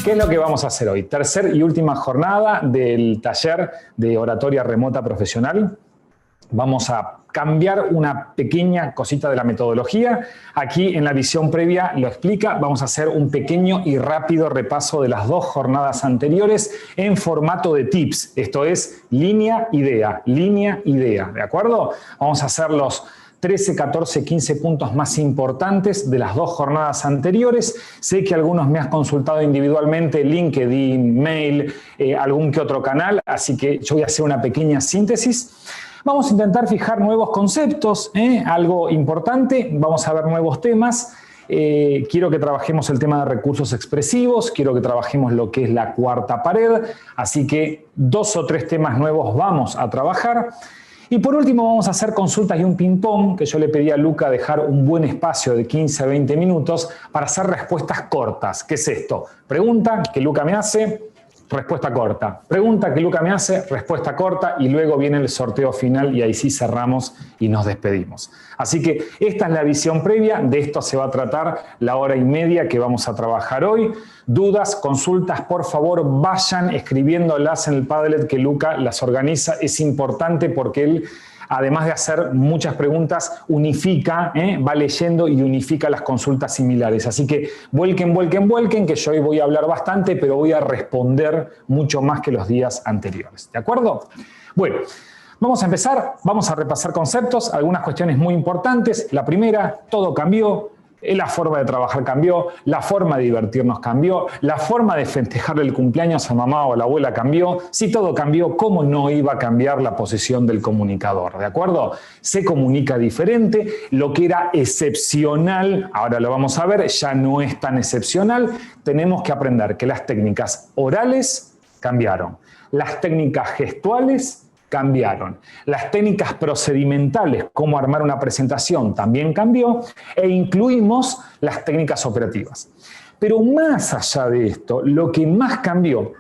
¿Qué es lo que vamos a hacer hoy? Tercer y última jornada del taller de oratoria remota profesional. Vamos a cambiar una pequeña cosita de la metodología. Aquí en la visión previa lo explica. Vamos a hacer un pequeño y rápido repaso de las dos jornadas anteriores en formato de tips. Esto es línea, idea, ¿de acuerdo? Vamos a hacer los 13, 14, 15 puntos más importantes de las dos jornadas anteriores. Sé que algunos me has consultado individualmente, LinkedIn, mail, algún que otro canal, así que yo voy a hacer una pequeña síntesis. Vamos a intentar fijar nuevos conceptos, algo importante, vamos a ver nuevos temas. Quiero que trabajemos el tema de recursos expresivos, quiero que trabajemos lo que es la cuarta pared, así que 2 o 3 temas nuevos vamos a trabajar. Y por último vamos a hacer consultas y un ping-pong, que yo le pedí a Luca dejar un buen espacio de 15 a 20 minutos para hacer respuestas cortas. ¿Qué es esto? Pregunta que Luca me hace, respuesta corta. Pregunta que Luca me hace, respuesta corta, y luego viene el sorteo final y ahí sí cerramos y nos despedimos. Así que esta es la visión previa, de esto se va a tratar la hora y media que vamos a trabajar hoy. Dudas, consultas, por favor vayan escribiéndolas en el Padlet que Luca las organiza. Es importante porque él, además de hacer muchas preguntas, unifica, va leyendo y unifica las consultas similares. Así que vuelquen, que yo hoy voy a hablar bastante, pero voy a responder mucho más que los días anteriores. ¿De acuerdo? Bueno, vamos a empezar, vamos a repasar conceptos, algunas cuestiones muy importantes. La primera, todo cambió. La forma de trabajar cambió, la forma de divertirnos cambió, la forma de festejarle el cumpleaños a mamá o a la abuela cambió. Si todo cambió, ¿cómo no iba a cambiar la posición del comunicador? ¿De acuerdo? Se comunica diferente, lo que era excepcional, ahora lo vamos a ver, ya no es tan excepcional. Tenemos que aprender que las técnicas orales cambiaron, las técnicas gestuales cambiaron. Las técnicas procedimentales, cómo armar una presentación, también cambió, e incluimos las técnicas operativas. Pero más allá de esto, lo que más cambió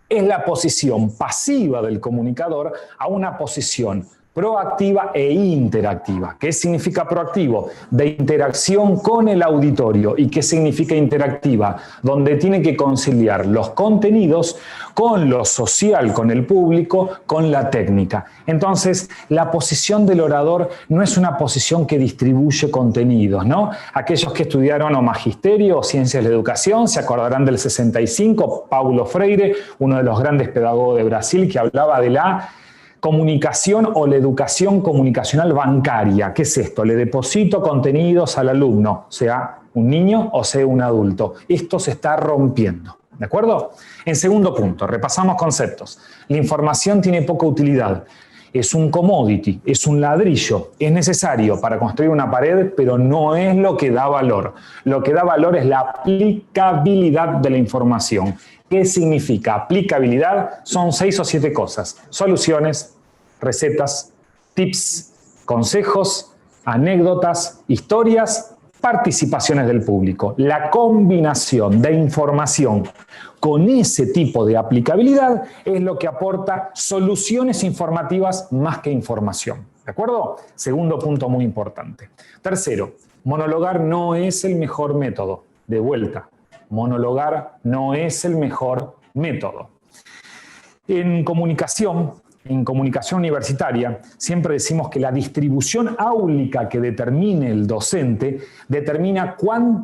es la posición pasiva del comunicador a una posición proactiva e interactiva. ¿Qué significa proactivo? De interacción con el auditorio. ¿Y qué significa interactiva? Donde tiene que conciliar los contenidos con lo social, con el público, con la técnica. Entonces, la posición del orador no es una posición que distribuye contenidos, ¿no? Aquellos que estudiaron o magisterio o ciencias de la educación se acordarán del 65, Paulo Freire, uno de los grandes pedagogos de Brasil, que hablaba de la comunicación o la educación comunicacional bancaria. ¿Qué es esto? Le deposito contenidos al alumno, sea un niño o sea un adulto. Esto se está rompiendo. ¿De acuerdo? En segundo punto, repasamos conceptos. La información tiene poca utilidad. Es un commodity, es un ladrillo. Es necesario para construir una pared, pero no es lo que da valor. Lo que da valor es la aplicabilidad de la información. ¿Qué significa aplicabilidad? Son 6 o 7 cosas. Soluciones, recetas, tips, consejos, anécdotas, historias, participaciones del público. La combinación de información con ese tipo de aplicabilidad es lo que aporta soluciones informativas más que información. ¿De acuerdo? Segundo punto muy importante. Tercero, monologar no es el mejor método. De vuelta, monologar no es el mejor método. En comunicación universitaria, siempre decimos que la distribución áulica que determine el docente determina cuán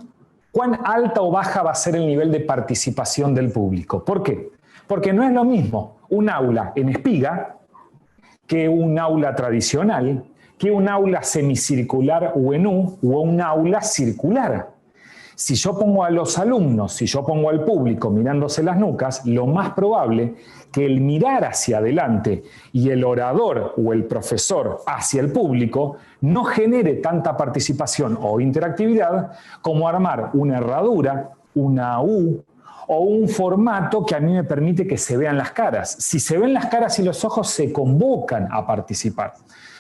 alta o baja va a ser el nivel de participación del público. ¿Por qué? Porque no es lo mismo un aula en espiga que un aula tradicional, que un aula semicircular o en U, o un aula circular. Si yo pongo a los alumnos, si yo pongo al público mirándose las nucas, lo más probable que el mirar hacia adelante y el orador o el profesor hacia el público no genere tanta participación o interactividad como armar una herradura, una U o un formato que a mí me permite que se vean las caras. Si se ven las caras y los ojos, se convocan a participar.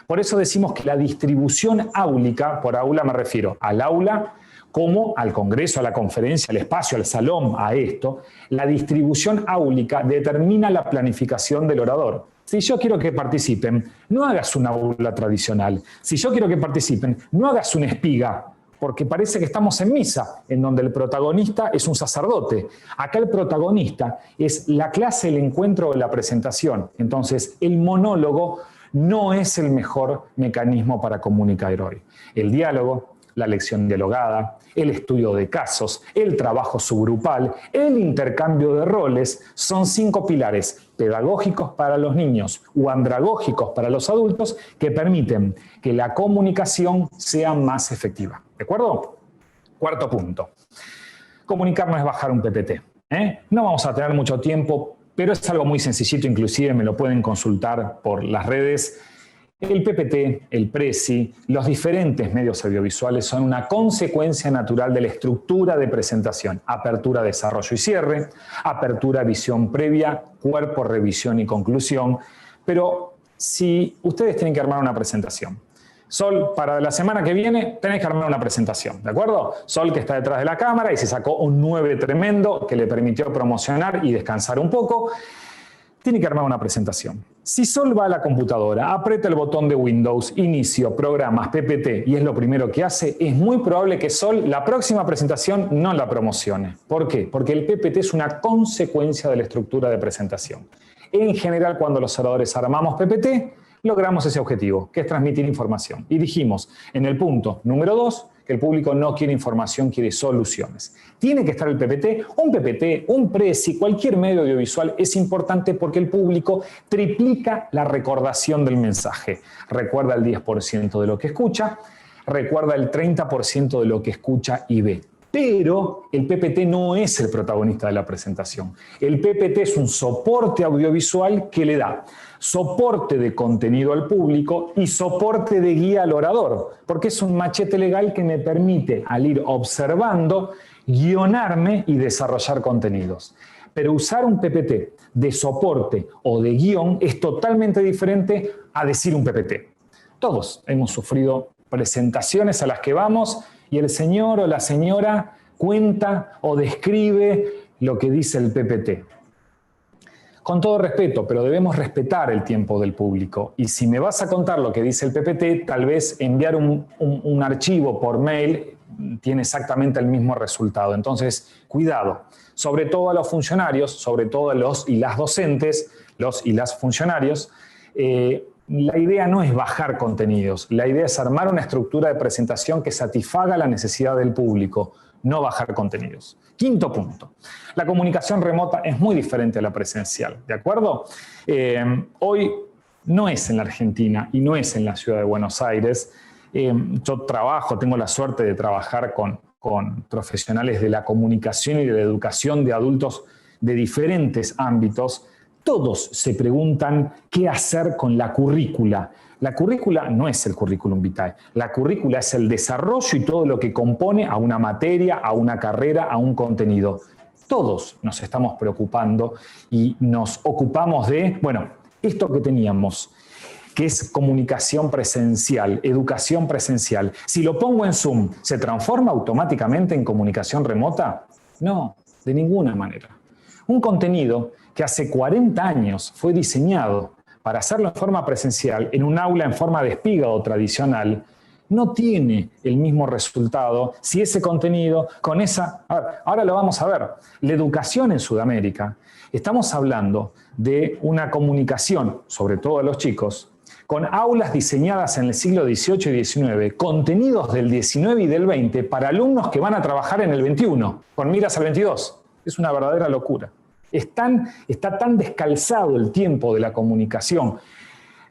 Por eso decimos que la distribución áulica, por aula me refiero al aula como al congreso, a la conferencia, al espacio, al salón, a esto, la distribución áulica determina la planificación del orador. Si yo quiero que participen, no hagas una aula tradicional. Si yo quiero que participen, no hagas una espiga porque parece que estamos en misa, en donde el protagonista es un sacerdote. Acá el protagonista es la clase, el encuentro o la presentación. Entonces, el monólogo no es el mejor mecanismo para comunicar hoy. El diálogo, la lección dialogada, el estudio de casos, el trabajo subgrupal, el intercambio de roles son 5 pilares pedagógicos para los niños o andragógicos para los adultos que permiten que la comunicación sea más efectiva. ¿De acuerdo? Cuarto punto. Comunicar no es bajar un PPT. No vamos a tener mucho tiempo, pero es algo muy sencillito, inclusive me lo pueden consultar por las redes. El PPT, el Prezi, los diferentes medios audiovisuales son una consecuencia natural de la estructura de presentación. Apertura, desarrollo y cierre, apertura, visión previa, cuerpo, revisión y conclusión. Pero si ustedes tienen que armar una presentación, Sol, para la semana que viene tenés que armar una presentación, ¿de acuerdo? Sol, que está detrás de la cámara y se sacó un 9 tremendo que le permitió promocionar y descansar un poco, tiene que armar una presentación. Si Sol va a la computadora, aprieta el botón de Windows, inicio, programas, PPT, y es lo primero que hace, es muy probable que Sol la próxima presentación no la promocione. ¿Por qué? Porque el PPT es una consecuencia de la estructura de presentación. En general, cuando los oradores armamos PPT, logramos ese objetivo, que es transmitir información. Y dijimos en el punto número 2 que el público no quiere información, quiere soluciones. Tiene que estar el PPT, un Prezi, cualquier medio audiovisual es importante porque el público triplica la recordación del mensaje. Recuerda el 10% de lo que escucha, recuerda el 30% de lo que escucha y ve. Pero el PPT no es el protagonista de la presentación. El PPT es un soporte audiovisual que le da soporte de contenido al público y soporte de guía al orador, porque es un machete legal que me permite, al ir observando, guionarme y desarrollar contenidos. Pero usar un PPT de soporte o de guión es totalmente diferente a decir un PPT. Todos hemos sufrido presentaciones a las que vamos y el señor o la señora cuenta o describe lo que dice el PPT. Con todo respeto, pero debemos respetar el tiempo del público. Y si me vas a contar lo que dice el PPT, tal vez enviar un archivo por mail tiene exactamente el mismo resultado. Entonces, cuidado. Sobre todo a los funcionarios, sobre todo a los y las docentes, los y las funcionarios, la idea no es bajar contenidos. La idea es armar una estructura de presentación que satisfaga la necesidad del público, no bajar contenidos. Quinto punto. La comunicación remota es muy diferente a la presencial, ¿de acuerdo? Hoy no es en la Argentina y no es en la ciudad de Buenos Aires. Yo tengo la suerte de trabajar con profesionales de la comunicación y de la educación de adultos de diferentes ámbitos. Todos se preguntan qué hacer con la currícula. La currícula no es el currículum vitae. La currícula es el desarrollo y todo lo que compone a una materia, a una carrera, a un contenido. Todos nos estamos preocupando y nos ocupamos de, bueno, esto que teníamos, que es comunicación presencial, educación presencial. Si lo pongo en Zoom, ¿se transforma automáticamente en comunicación remota? No, de ninguna manera. Un contenido que hace 40 años fue diseñado para hacerlo en forma presencial, en un aula en forma de espiga o tradicional, no tiene el mismo resultado si ese contenido con esa... Ahora lo vamos a ver. La educación en Sudamérica, estamos hablando de una comunicación, sobre todo a los chicos, con aulas diseñadas en el siglo XVIII y XIX, contenidos del XIX y del XX para alumnos que van a trabajar en el XXI, con miras al XXII. Es una verdadera locura. Está tan descalzado el tiempo de la comunicación,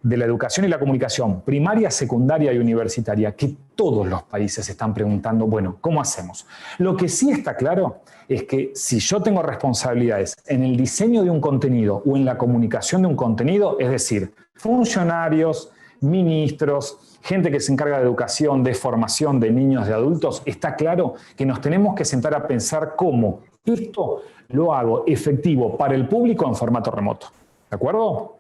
de la educación y la comunicación primaria, secundaria y universitaria, que todos los países están preguntando, bueno, ¿cómo hacemos? Lo que sí está claro es que si yo tengo responsabilidades en el diseño de un contenido o en la comunicación de un contenido, es decir, funcionarios, ministros, gente que se encarga de educación, de formación de niños, de adultos, está claro que nos tenemos que sentar a pensar cómo esto lo hago efectivo para el público en formato remoto. ¿De acuerdo?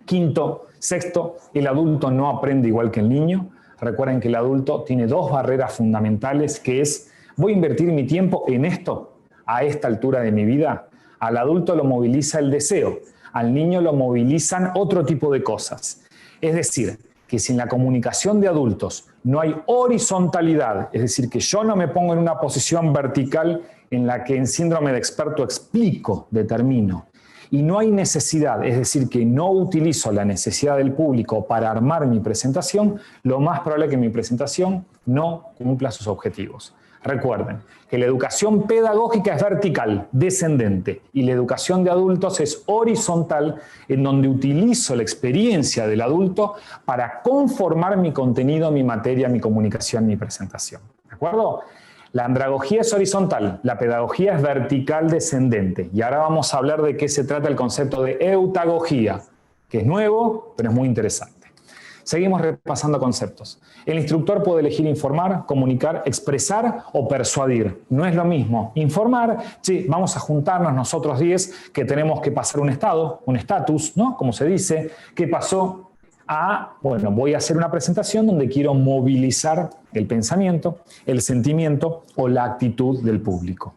Quinto, sexto, el adulto no aprende igual que el niño. Recuerden que el adulto tiene 2 barreras fundamentales, que es, ¿voy a invertir mi tiempo en esto a esta altura de mi vida? Al adulto lo moviliza el deseo, al niño lo movilizan otro tipo de cosas. Es decir, que si en la comunicación de adultos no hay horizontalidad, es decir, que yo no me pongo en una posición vertical en la que en síndrome de experto explico, determino. Y no hay necesidad, es decir, que no utilizo la necesidad del público para armar mi presentación, lo más probable es que mi presentación no cumpla sus objetivos. Recuerden que la educación pedagógica es vertical, descendente, y la educación de adultos es horizontal, en donde utilizo la experiencia del adulto para conformar mi contenido, mi materia, mi comunicación, mi presentación. ¿De acuerdo? La andragogía es horizontal, la pedagogía es vertical descendente. Y ahora vamos a hablar de qué se trata el concepto de eutagogía, que es nuevo, pero es muy interesante. Seguimos repasando conceptos. El instructor puede elegir informar, comunicar, expresar o persuadir. No es lo mismo informar, sí, vamos a juntarnos nosotros 10 que tenemos que pasar un estado, un estatus, ¿no? Como se dice, ¿qué pasó? Bueno, voy a hacer una presentación donde quiero movilizar el pensamiento, el sentimiento o la actitud del público.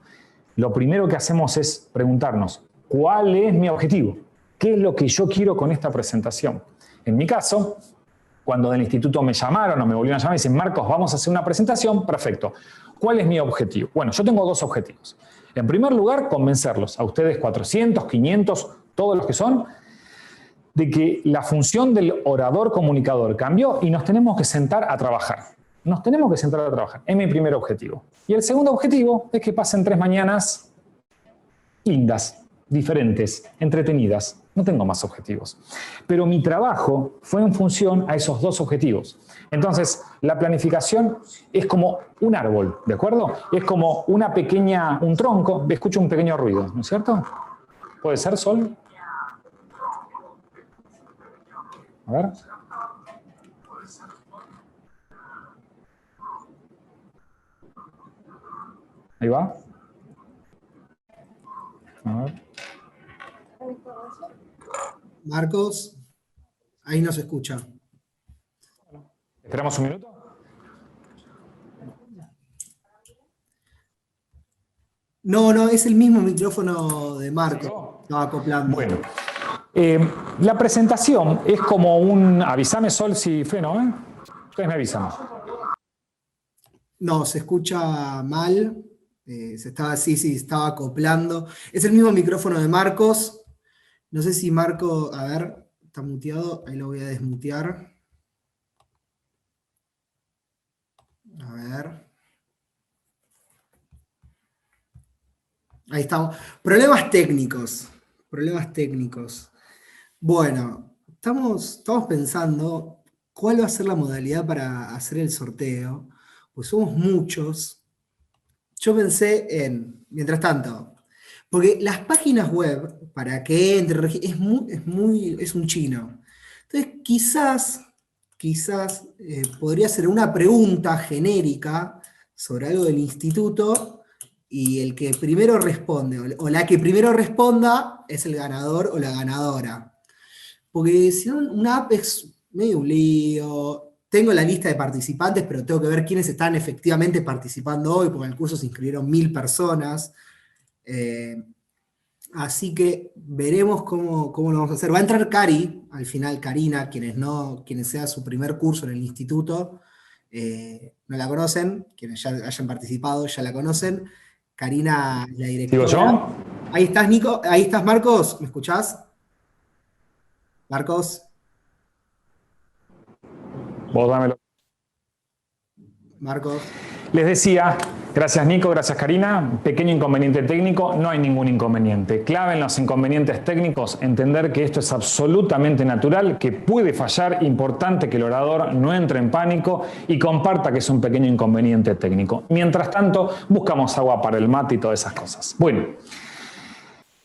Lo primero que hacemos es preguntarnos, ¿cuál es mi objetivo? ¿Qué es lo que yo quiero con esta presentación? En mi caso, cuando del instituto me llamaron o me volvieron a llamar y dicen, Marcos, vamos a hacer una presentación, perfecto. ¿Cuál es mi objetivo? Bueno, yo tengo 2 objetivos. En primer lugar, convencerlos a ustedes 400, 500, todos los que son, de que la función del orador comunicador cambió y nos tenemos que sentar a trabajar. Nos tenemos que sentar a trabajar. Es mi primer objetivo. Y el segundo objetivo es que pasen 3 mañanas lindas, diferentes, entretenidas. No tengo más objetivos. Pero mi trabajo fue en función a esos 2 objetivos. Entonces, la planificación es como un árbol, ¿de acuerdo? Es como un tronco. Escucho un pequeño ruido, ¿no es cierto? ¿Puede ser, Sol? A ver. Ahí va. A ver. Marcos, ahí no se escucha. ¿Esperamos un minuto? No, es el mismo micrófono de Marcos. Estaba acoplando. Bueno. La presentación es como un... Avísame, Sol, si freno, ¿eh? Ustedes me avisan. No, se escucha mal. Estaba acoplando. Es el mismo micrófono de Marcos. No sé si Marco, a ver, está muteado. Ahí lo voy a desmutear. A ver. Ahí estamos. Problemas técnicos. Bueno, estamos pensando cuál va a ser la modalidad para hacer el sorteo. Pues somos muchos. Yo pensé en, mientras tanto, porque las páginas web, para que entre, es un chino. Entonces, quizás podría ser una pregunta genérica sobre algo del instituto, y el que primero responde, o la que primero responda, es el ganador o la ganadora. Porque si no, una app es medio un lío. Tengo la lista de participantes, pero tengo que ver quiénes están efectivamente participando hoy, porque en el curso se inscribieron 1000 personas. Así que veremos cómo lo vamos a hacer. Va a entrar Cari, al final Karina, quienes sea su primer curso en el instituto, no la conocen, quienes ya hayan participado ya la conocen. Karina, la directora. ¿Digo yo? Ahí estás, Nico. Ahí estás, Marcos. ¿Me escuchás? Marcos. Vos dámelo. Marcos. Les decía, gracias Nico, gracias Karina, pequeño inconveniente técnico, no hay ningún inconveniente. Clave en los inconvenientes técnicos, entender que esto es absolutamente natural, que puede fallar, importante que el orador no entre en pánico y comparta que es un pequeño inconveniente técnico. Mientras tanto, buscamos agua para el mate y todas esas cosas. Bueno,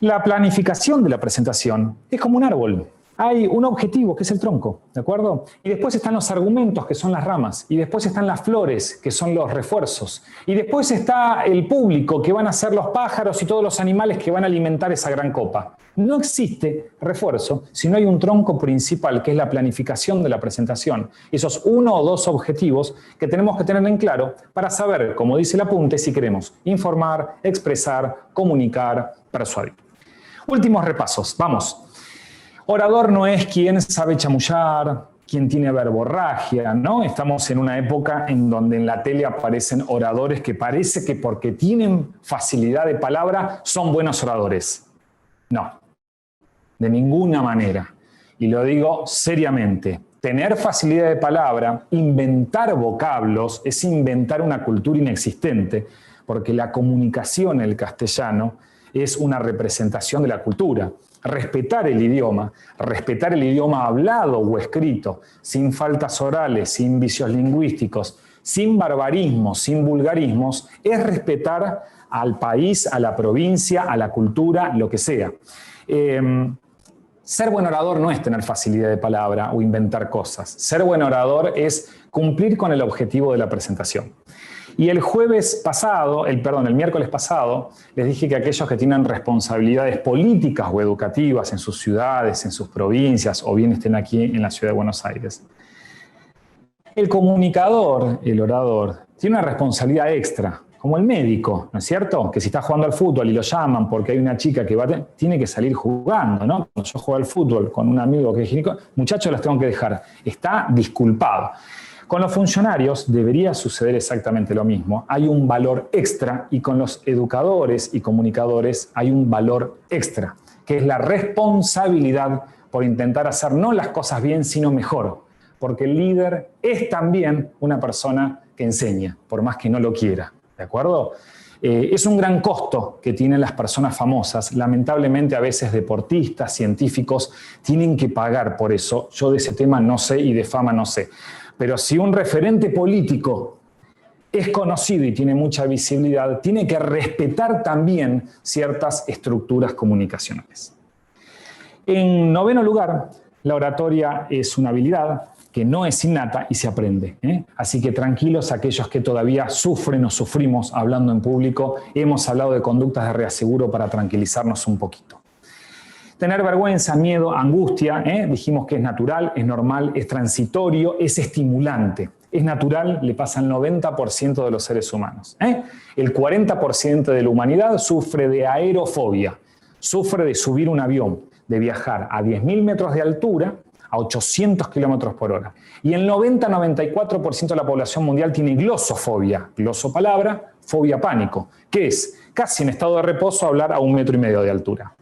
la planificación de la presentación es como un árbol. Hay un objetivo, que es el tronco, ¿de acuerdo? Y después están los argumentos, que son las ramas. Y después están las flores, que son los refuerzos. Y después está el público, que van a ser los pájaros y todos los animales que van a alimentar esa gran copa. No existe refuerzo si no hay un tronco principal, que es la planificación de la presentación. Esos 1 o 2 objetivos que tenemos que tener en claro para saber, como dice el apunte, si queremos informar, expresar, comunicar, persuadir. Últimos repasos, vamos. Orador no es quien sabe chamullar, quien tiene verborragia, ¿no? Estamos en una época en donde en la tele aparecen oradores que parece que porque tienen facilidad de palabra son buenos oradores. No, de ninguna manera. Y lo digo seriamente. Tener facilidad de palabra, inventar vocablos, es inventar una cultura inexistente, porque la comunicación en el castellano es una representación de la cultura. Respetar el idioma hablado o escrito, sin faltas orales, sin vicios lingüísticos, sin barbarismos, sin vulgarismos, es respetar al país, a la provincia, a la cultura, lo que sea. Ser buen orador no es tener facilidad de palabra o inventar cosas. Ser buen orador es cumplir con el objetivo de la presentación. Y el miércoles pasado, les dije que aquellos que tienen responsabilidades políticas o educativas en sus ciudades, en sus provincias, o bien estén aquí en la ciudad de Buenos Aires, el comunicador, el orador, tiene una responsabilidad extra, como el médico, ¿no es cierto? Que si está jugando al fútbol y lo llaman porque hay una chica que tiene que salir jugando, ¿no? Cuando yo juego al fútbol con un amigo que es ginecólogo, muchachos, los tengo que dejar. Está disculpado. Con los funcionarios debería suceder exactamente lo mismo. Hay un valor extra y con los educadores y comunicadores hay un valor extra, que es la responsabilidad por intentar hacer no las cosas bien, sino mejor. Porque el líder es también una persona que enseña, por más que no lo quiera. ¿De acuerdo? Es un gran costo que tienen las personas famosas. Lamentablemente, a veces deportistas, científicos, tienen que pagar por eso. Yo de ese tema no sé y de fama no sé. Pero si un referente político es conocido y tiene mucha visibilidad, tiene que respetar también ciertas estructuras comunicacionales. En noveno lugar, la oratoria es una habilidad que no es innata y se aprende. Así que tranquilos aquellos que todavía sufren o sufrimos hablando en público. Hemos hablado de conductas de reaseguro para tranquilizarnos un poquito. Tener vergüenza, miedo, angustia, dijimos que es natural, es normal, es transitorio, es estimulante. Es natural, le pasa al 90% de los seres humanos. El 40% de la humanidad sufre de aerofobia, sufre de subir un avión, de viajar a 10.000 metros de altura a 800 kilómetros por hora. Y el 90-94% de la población mundial tiene glosofobia, gloso palabra, fobia pánico, que es casi en estado de reposo hablar a 1,5 metros de altura.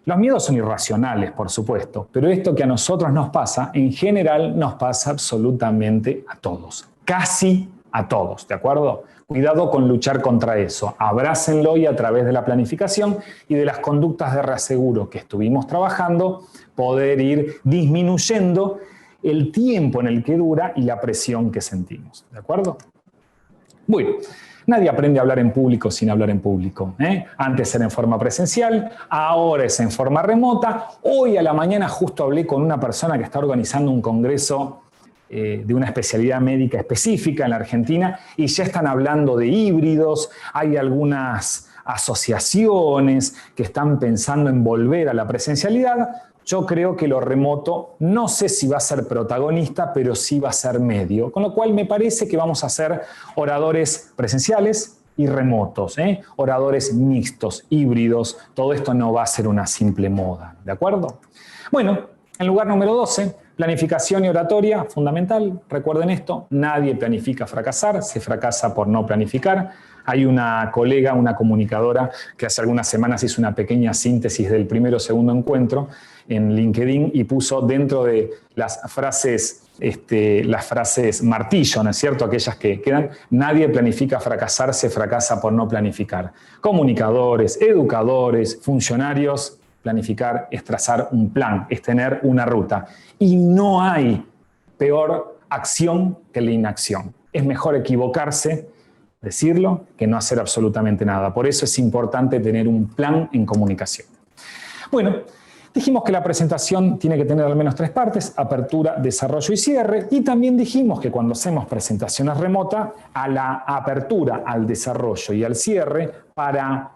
Los miedos son irracionales, por supuesto, pero esto que a nosotros nos pasa, en general nos pasa absolutamente a todos, casi a todos, ¿de acuerdo? Cuidado con luchar contra eso, abrácenlo y a través de la planificación y de las conductas de reaseguro que estuvimos trabajando, poder ir disminuyendo el tiempo en el que dura y la presión que sentimos, ¿de acuerdo? Bueno. Nadie aprende a hablar en público sin hablar en público. Antes era en forma presencial, ahora es en forma remota. Hoy a la mañana justo hablé con una persona que está organizando un congreso de una especialidad médica específica en la Argentina y ya están hablando de híbridos. Hay algunas asociaciones que están pensando en volver a la presencialidad. Yo creo que lo remoto, no sé si va a ser protagonista, pero sí va a ser medio. Con lo cual me parece que vamos a ser oradores presenciales y remotos, oradores mixtos, híbridos. Todo esto no va a ser una simple moda, ¿de acuerdo? Bueno, en lugar número 12, planificación y oratoria, fundamental. Recuerden esto, nadie planifica fracasar, se fracasa por no planificar. Hay una colega, una comunicadora, que hace algunas semanas hizo una pequeña síntesis del primero o segundo encuentro en LinkedIn y puso dentro de las frases martillo, ¿no es cierto? Aquellas que quedan, nadie planifica fracasar, se fracasa por no planificar. Comunicadores, educadores, funcionarios, planificar es trazar un plan, es tener una ruta. Y no hay peor acción que la inacción. Es mejor equivocarse, decirlo, que no hacer absolutamente nada. Por eso es importante tener un plan en comunicación. Bueno, dijimos que la presentación tiene que tener al menos 3 partes, apertura, desarrollo y cierre. Y también dijimos que cuando hacemos presentaciones remotas, a la apertura, al desarrollo y al cierre, para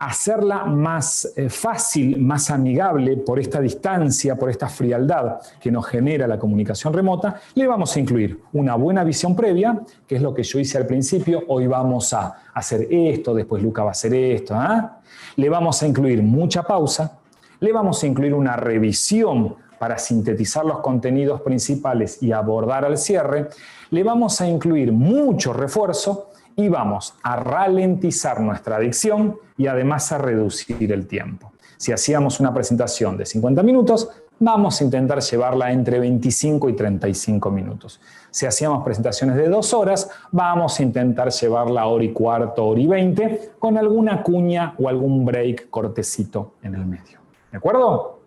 hacerla más fácil, más amigable por esta distancia, por esta frialdad que nos genera la comunicación remota, le vamos a incluir una buena visión previa, que es lo que yo hice al principio. Hoy vamos a hacer esto, después Luca va a hacer esto. Le vamos a incluir mucha pausa, le vamos a incluir una revisión para sintetizar los contenidos principales y abordar al cierre, le vamos a incluir mucho refuerzo y vamos a ralentizar nuestra dicción y además a reducir el tiempo. Si hacíamos una presentación de 50 minutos, vamos a intentar llevarla entre 25 y 35 minutos. Si hacíamos presentaciones de 2 horas, vamos a intentar llevarla a hora y cuarto, hora y 20, con alguna cuña o algún break cortecito en el medio. ¿De acuerdo?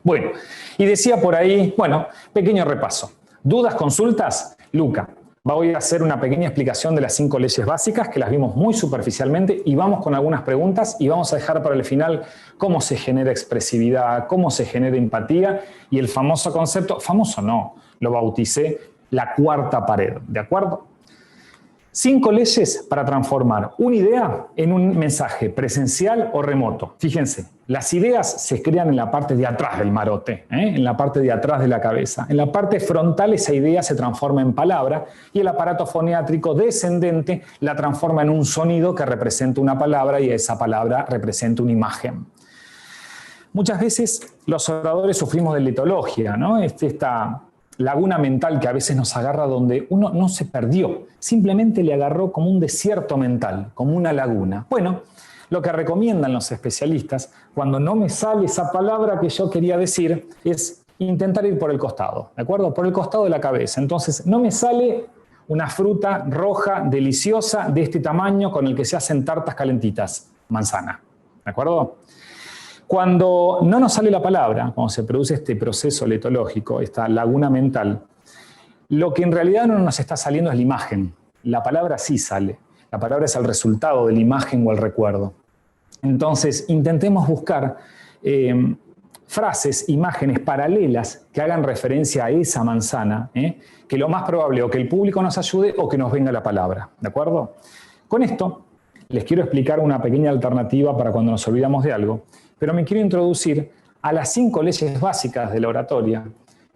Bueno, y decía por ahí, bueno, pequeño repaso. ¿Dudas, consultas? Luca, voy a hacer una pequeña explicación de las 5 leyes básicas, que las vimos muy superficialmente, y vamos con algunas preguntas y vamos a dejar para el final cómo se genera expresividad, cómo se genera empatía y el famoso concepto, famoso no, lo bauticé, la cuarta pared, ¿de acuerdo? 5 leyes para transformar una idea en un mensaje presencial o remoto. Fíjense, las ideas se crean en la parte de atrás del marote, en la parte de atrás de la cabeza. En la parte frontal esa idea se transforma en palabra y el aparato foniátrico descendente la transforma en un sonido que representa una palabra y esa palabra representa una imagen. Muchas veces los oradores sufrimos de letologia, ¿no? Esta laguna mental que a veces nos agarra donde uno no se perdió, simplemente le agarró como un desierto mental, como una laguna. Bueno, lo que recomiendan los especialistas, cuando no me sale esa palabra que yo quería decir, es intentar ir por el costado, ¿de acuerdo? Por el costado de la cabeza. Entonces, no me sale una fruta roja, deliciosa, de este tamaño, con el que se hacen tartas calentitas, manzana, ¿de acuerdo? Cuando no nos sale la palabra, cuando se produce este proceso letológico, esta laguna mental, lo que en realidad no nos está saliendo es la imagen. La palabra sí sale. La palabra es el resultado de la imagen o el recuerdo. Entonces, intentemos buscar frases, imágenes paralelas que hagan referencia a esa manzana, que lo más probable o que el público nos ayude o que nos venga la palabra. ¿De acuerdo? Con esto, les quiero explicar una pequeña alternativa para cuando nos olvidamos de algo, pero me quiero introducir a las 5 leyes básicas de la oratoria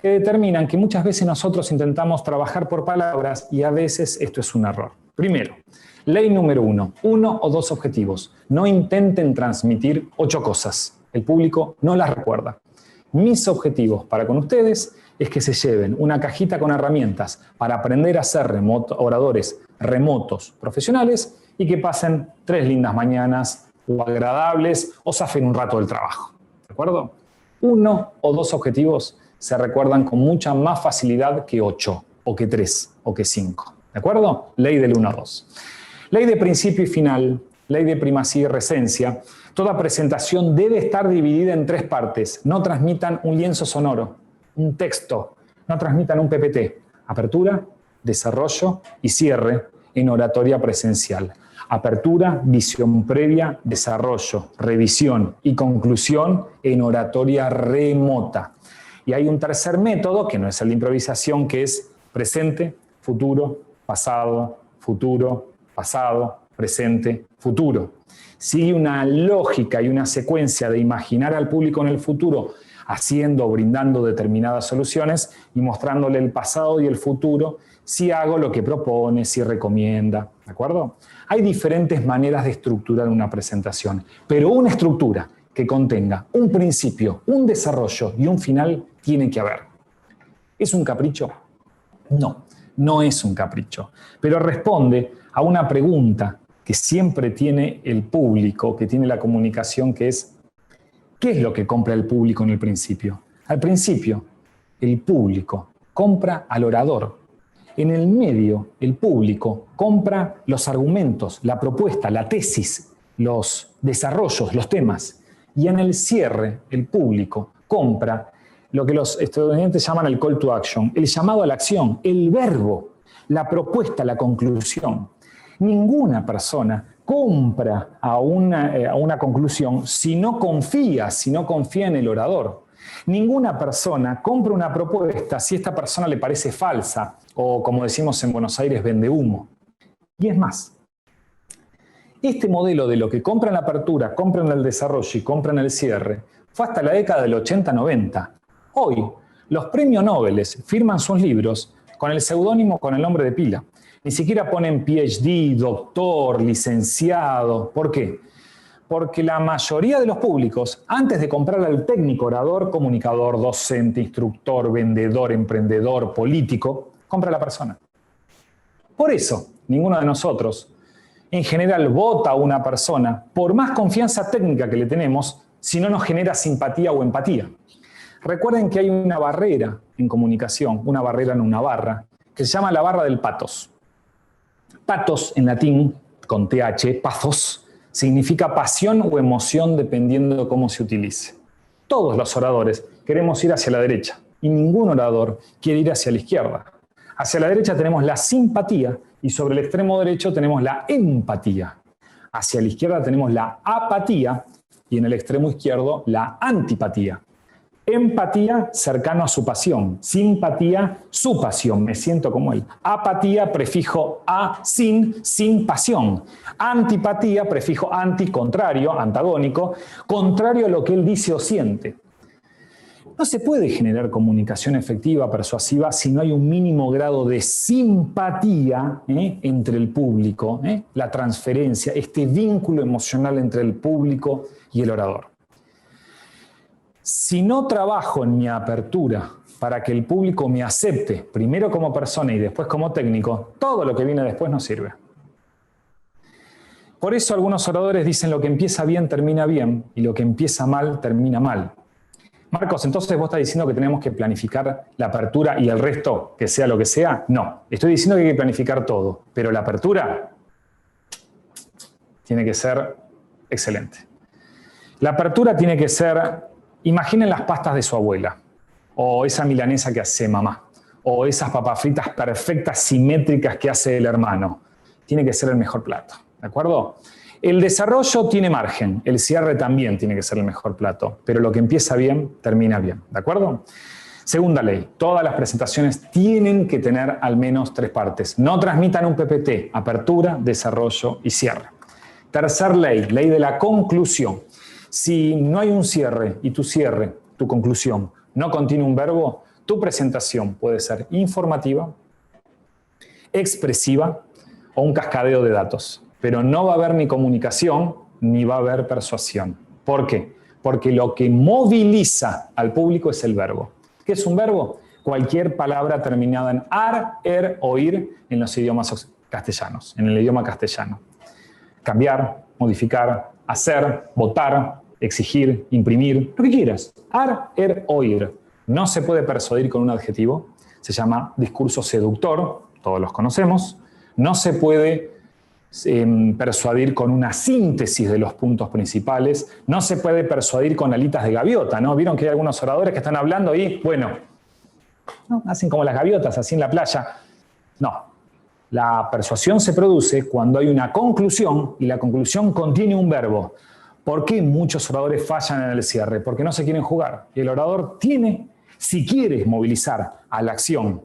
que determinan que muchas veces nosotros intentamos trabajar por palabras y a veces esto es un error. Primero, ley número 1, 1 o 2 objetivos. No intenten transmitir 8 cosas. El público no las recuerda. Mis objetivos para con ustedes es que se lleven una cajita con herramientas para aprender a ser oradores remotos profesionales y que pasen 3 lindas mañanas o agradables o zafen un rato del trabajo. ¿De acuerdo? 1 o 2 objetivos se recuerdan con mucha más facilidad que 8 o que 3 o que 5. ¿De acuerdo? Ley del 1 a 2. Ley de principio y final, ley de primacía y recencia. Toda presentación debe estar dividida en 3 partes. No transmitan un lienzo sonoro, un texto. No transmitan un PPT. Apertura, desarrollo y cierre en oratoria presencial. Apertura, visión previa, desarrollo, revisión y conclusión en oratoria remota. Y hay un tercer método, que no es el de improvisación, que es presente, futuro, pasado, presente, futuro. Sigue una lógica y una secuencia de imaginar al público en el futuro haciendo o brindando determinadas soluciones y mostrándole el pasado y el futuro si hago lo que propone, si recomienda, ¿de acuerdo? Hay diferentes maneras de estructurar una presentación, pero una estructura que contenga un principio, un desarrollo y un final tiene que haber. ¿Es un capricho? No, no es un capricho, pero responde a una pregunta que siempre tiene el público, que tiene la comunicación, que es ¿qué es lo que compra el público en el principio? Al principio, el público compra al orador. En el medio, el público compra los argumentos, la propuesta, la tesis, los desarrollos, los temas. Y en el cierre, el público compra lo que los estadounidenses llaman el call to action, el llamado a la acción, el verbo, la propuesta, la conclusión. Ninguna persona compra a una conclusión si no confía en el orador. Ninguna persona compra una propuesta si esta persona le parece falsa o, como decimos en Buenos Aires, vende humo. Y es más, este modelo de lo que compran la apertura, compran el desarrollo y compran el cierre fue hasta la década del 80-90. Hoy, los premios Nobel firman sus libros con el seudónimo, con el nombre de pila. Ni siquiera ponen PhD, doctor, licenciado. ¿Por qué? Porque la mayoría de los públicos, antes de comprar al técnico, orador, comunicador, docente, instructor, vendedor, emprendedor, político, compra a la persona. Por eso, ninguno de nosotros, en general, vota a una persona, por más confianza técnica que le tenemos, si no nos genera simpatía o empatía. Recuerden que hay una barrera en comunicación, una barrera en una barra, que se llama la barra del pathos. Pathos, en latín, con TH, pathos, significa pasión o emoción dependiendo de cómo se utilice. Todos los oradores queremos ir hacia la derecha y ningún orador quiere ir hacia la izquierda. Hacia la derecha tenemos la simpatía y sobre el extremo derecho tenemos la empatía. Hacia la izquierda tenemos la apatía y en el extremo izquierdo la antipatía. Empatía, cercano a su pasión. Simpatía, su pasión. Me siento como él. Apatía, prefijo a, sin pasión. Antipatía, prefijo anti, contrario, antagónico, contrario a lo que él dice o siente. No se puede generar comunicación efectiva, persuasiva, si no hay un mínimo grado de simpatía entre el público, la transferencia, este vínculo emocional entre el público y el orador. Si no trabajo en mi apertura para que el público me acepte, primero como persona y después como técnico, todo lo que viene después no sirve. Por eso algunos oradores dicen lo que empieza bien termina bien y lo que empieza mal termina mal. Marcos, entonces vos estás diciendo que tenemos que planificar la apertura y el resto, que sea lo que sea. No, estoy diciendo que hay que planificar todo, pero la apertura tiene que ser excelente. La apertura tiene que ser... Imaginen las pastas de su abuela, o esa milanesa que hace mamá, o esas papas fritas perfectas, simétricas que hace el hermano. Tiene que ser el mejor plato, ¿de acuerdo? El desarrollo tiene margen, el cierre también tiene que ser el mejor plato, pero lo que empieza bien, termina bien, ¿de acuerdo? Segunda ley, todas las presentaciones tienen que tener al menos 3 partes. No transmitan un PPT, apertura, desarrollo y cierre. Tercer ley, ley de la conclusión. Si no hay un cierre y tu cierre, tu conclusión, no contiene un verbo, tu presentación puede ser informativa, expresiva o un cascadeo de datos. Pero no va a haber ni comunicación ni va a haber persuasión. ¿Por qué? Porque lo que moviliza al público es el verbo. ¿Qué es un verbo? Cualquier palabra terminada en ar, er o ir en los idiomas castellanos, en el idioma castellano. Cambiar, modificar, hacer, votar, exigir, imprimir, lo que quieras. Ar, er o ir. No se puede persuadir con un adjetivo. Se llama discurso seductor, todos los conocemos. No se puede persuadir con una síntesis de los puntos principales. No se puede persuadir con alitas de gaviota, ¿no? Vieron que hay algunos oradores que están hablando y, bueno, ¿no? Hacen como las gaviotas, así en la playa. No. La persuasión se produce cuando hay una conclusión y la conclusión contiene un verbo. ¿Por qué muchos oradores fallan en el cierre? Porque no se quieren jugar. Y el orador tiene, si quiere movilizar a la acción,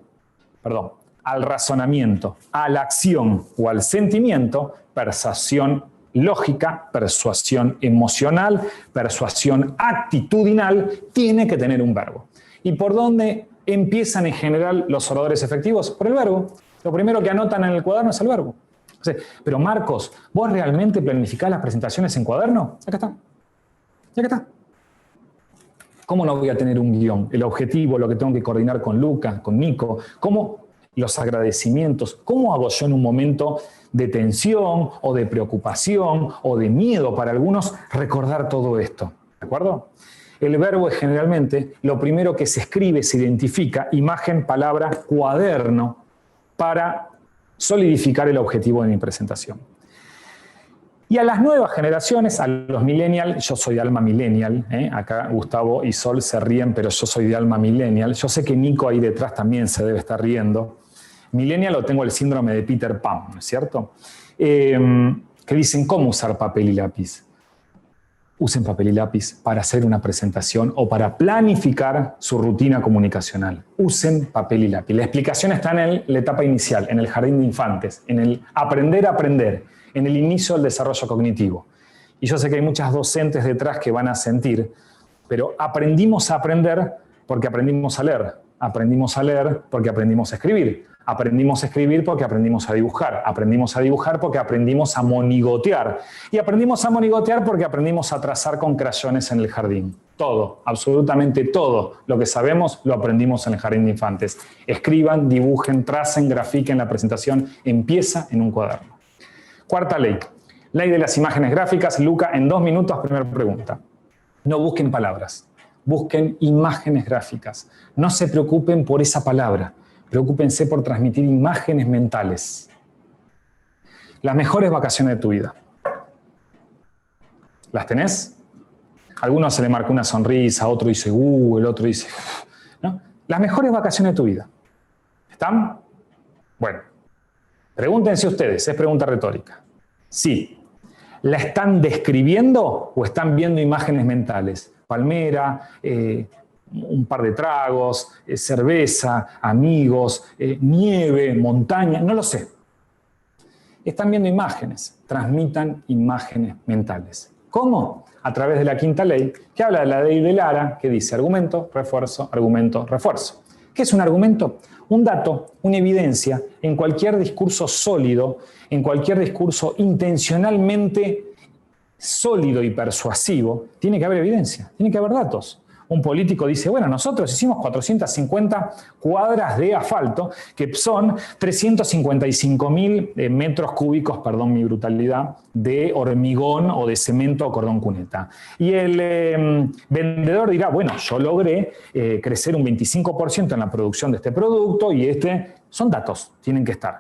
al razonamiento, a la acción o al sentimiento, persuasión lógica, persuasión emocional, persuasión actitudinal, tiene que tener un verbo. ¿Y por dónde empiezan en general los oradores efectivos? Por el verbo. Lo primero que anotan en el cuaderno es el verbo. O sea, pero Marcos, ¿vos realmente planificás las presentaciones en cuaderno? Acá está. Y acá está. ¿Cómo no voy a tener un guión? El objetivo, lo que tengo que coordinar con Luca, con Nico, ¿cómo los agradecimientos? ¿Cómo hago yo en un momento de tensión o de preocupación o de miedo para algunos recordar todo esto? ¿De acuerdo? El verbo es generalmente lo primero que se escribe, se identifica, imagen, palabra, cuaderno, para solidificar el objetivo de mi presentación. Y a las nuevas generaciones, a los millennials, yo soy de alma millennial, acá Gustavo y Sol se ríen, pero yo soy de alma millennial. Yo sé que Nico ahí detrás también se debe estar riendo. Millennial o tengo el síndrome de Peter Pan, ¿no es cierto? Que dicen, ¿cómo usar papel y lápiz? Usen papel y lápiz para hacer una presentación o para planificar su rutina comunicacional. Usen papel y lápiz. La explicación está en la etapa inicial, en el jardín de infantes, en el aprender a aprender, en el inicio del desarrollo cognitivo. Y yo sé que hay muchas docentes detrás que van a sentir, pero aprendimos a aprender porque aprendimos a leer. Aprendimos a leer porque aprendimos a escribir. Aprendimos a escribir porque aprendimos a dibujar. Aprendimos a dibujar porque aprendimos a monigotear. Y aprendimos a monigotear porque aprendimos a trazar con crayones en el jardín. Todo, absolutamente todo lo que sabemos lo aprendimos en el jardín de infantes. Escriban, dibujen, tracen, grafiquen la presentación. Empieza en un cuaderno. Cuarta ley. Ley de las imágenes gráficas. Luca, en 2 minutos, primera pregunta. No busquen palabras. Busquen imágenes gráficas. No se preocupen por esa palabra. Preocúpense por transmitir imágenes mentales. Las mejores vacaciones de tu vida. ¿Las tenés? A algunos se le marca una sonrisa, a otro dice, el otro dice, ¿no? Las mejores vacaciones de tu vida. ¿Están? Bueno, pregúntense ustedes, es pregunta retórica. Sí. ¿La están describiendo o están viendo imágenes mentales? Palmera, un par de tragos, cerveza, amigos, nieve, montaña, no lo sé. Están viendo imágenes, transmitan imágenes mentales. ¿Cómo? A través de la quinta ley, que habla de la ley de Lara, que dice argumento, refuerzo, argumento, refuerzo. ¿Qué es un argumento? Un dato, una evidencia, en cualquier discurso sólido, en cualquier discurso intencionalmente sólido y persuasivo, tiene que haber evidencia, tiene que haber datos. Un político dice, bueno, nosotros hicimos 450 cuadras de asfalto, que son 355.000 metros cúbicos, perdón mi brutalidad, de hormigón o de cemento o cordón cuneta. Y el vendedor dirá, bueno, yo logré crecer un 25% en la producción de este producto y son datos, tienen que estar.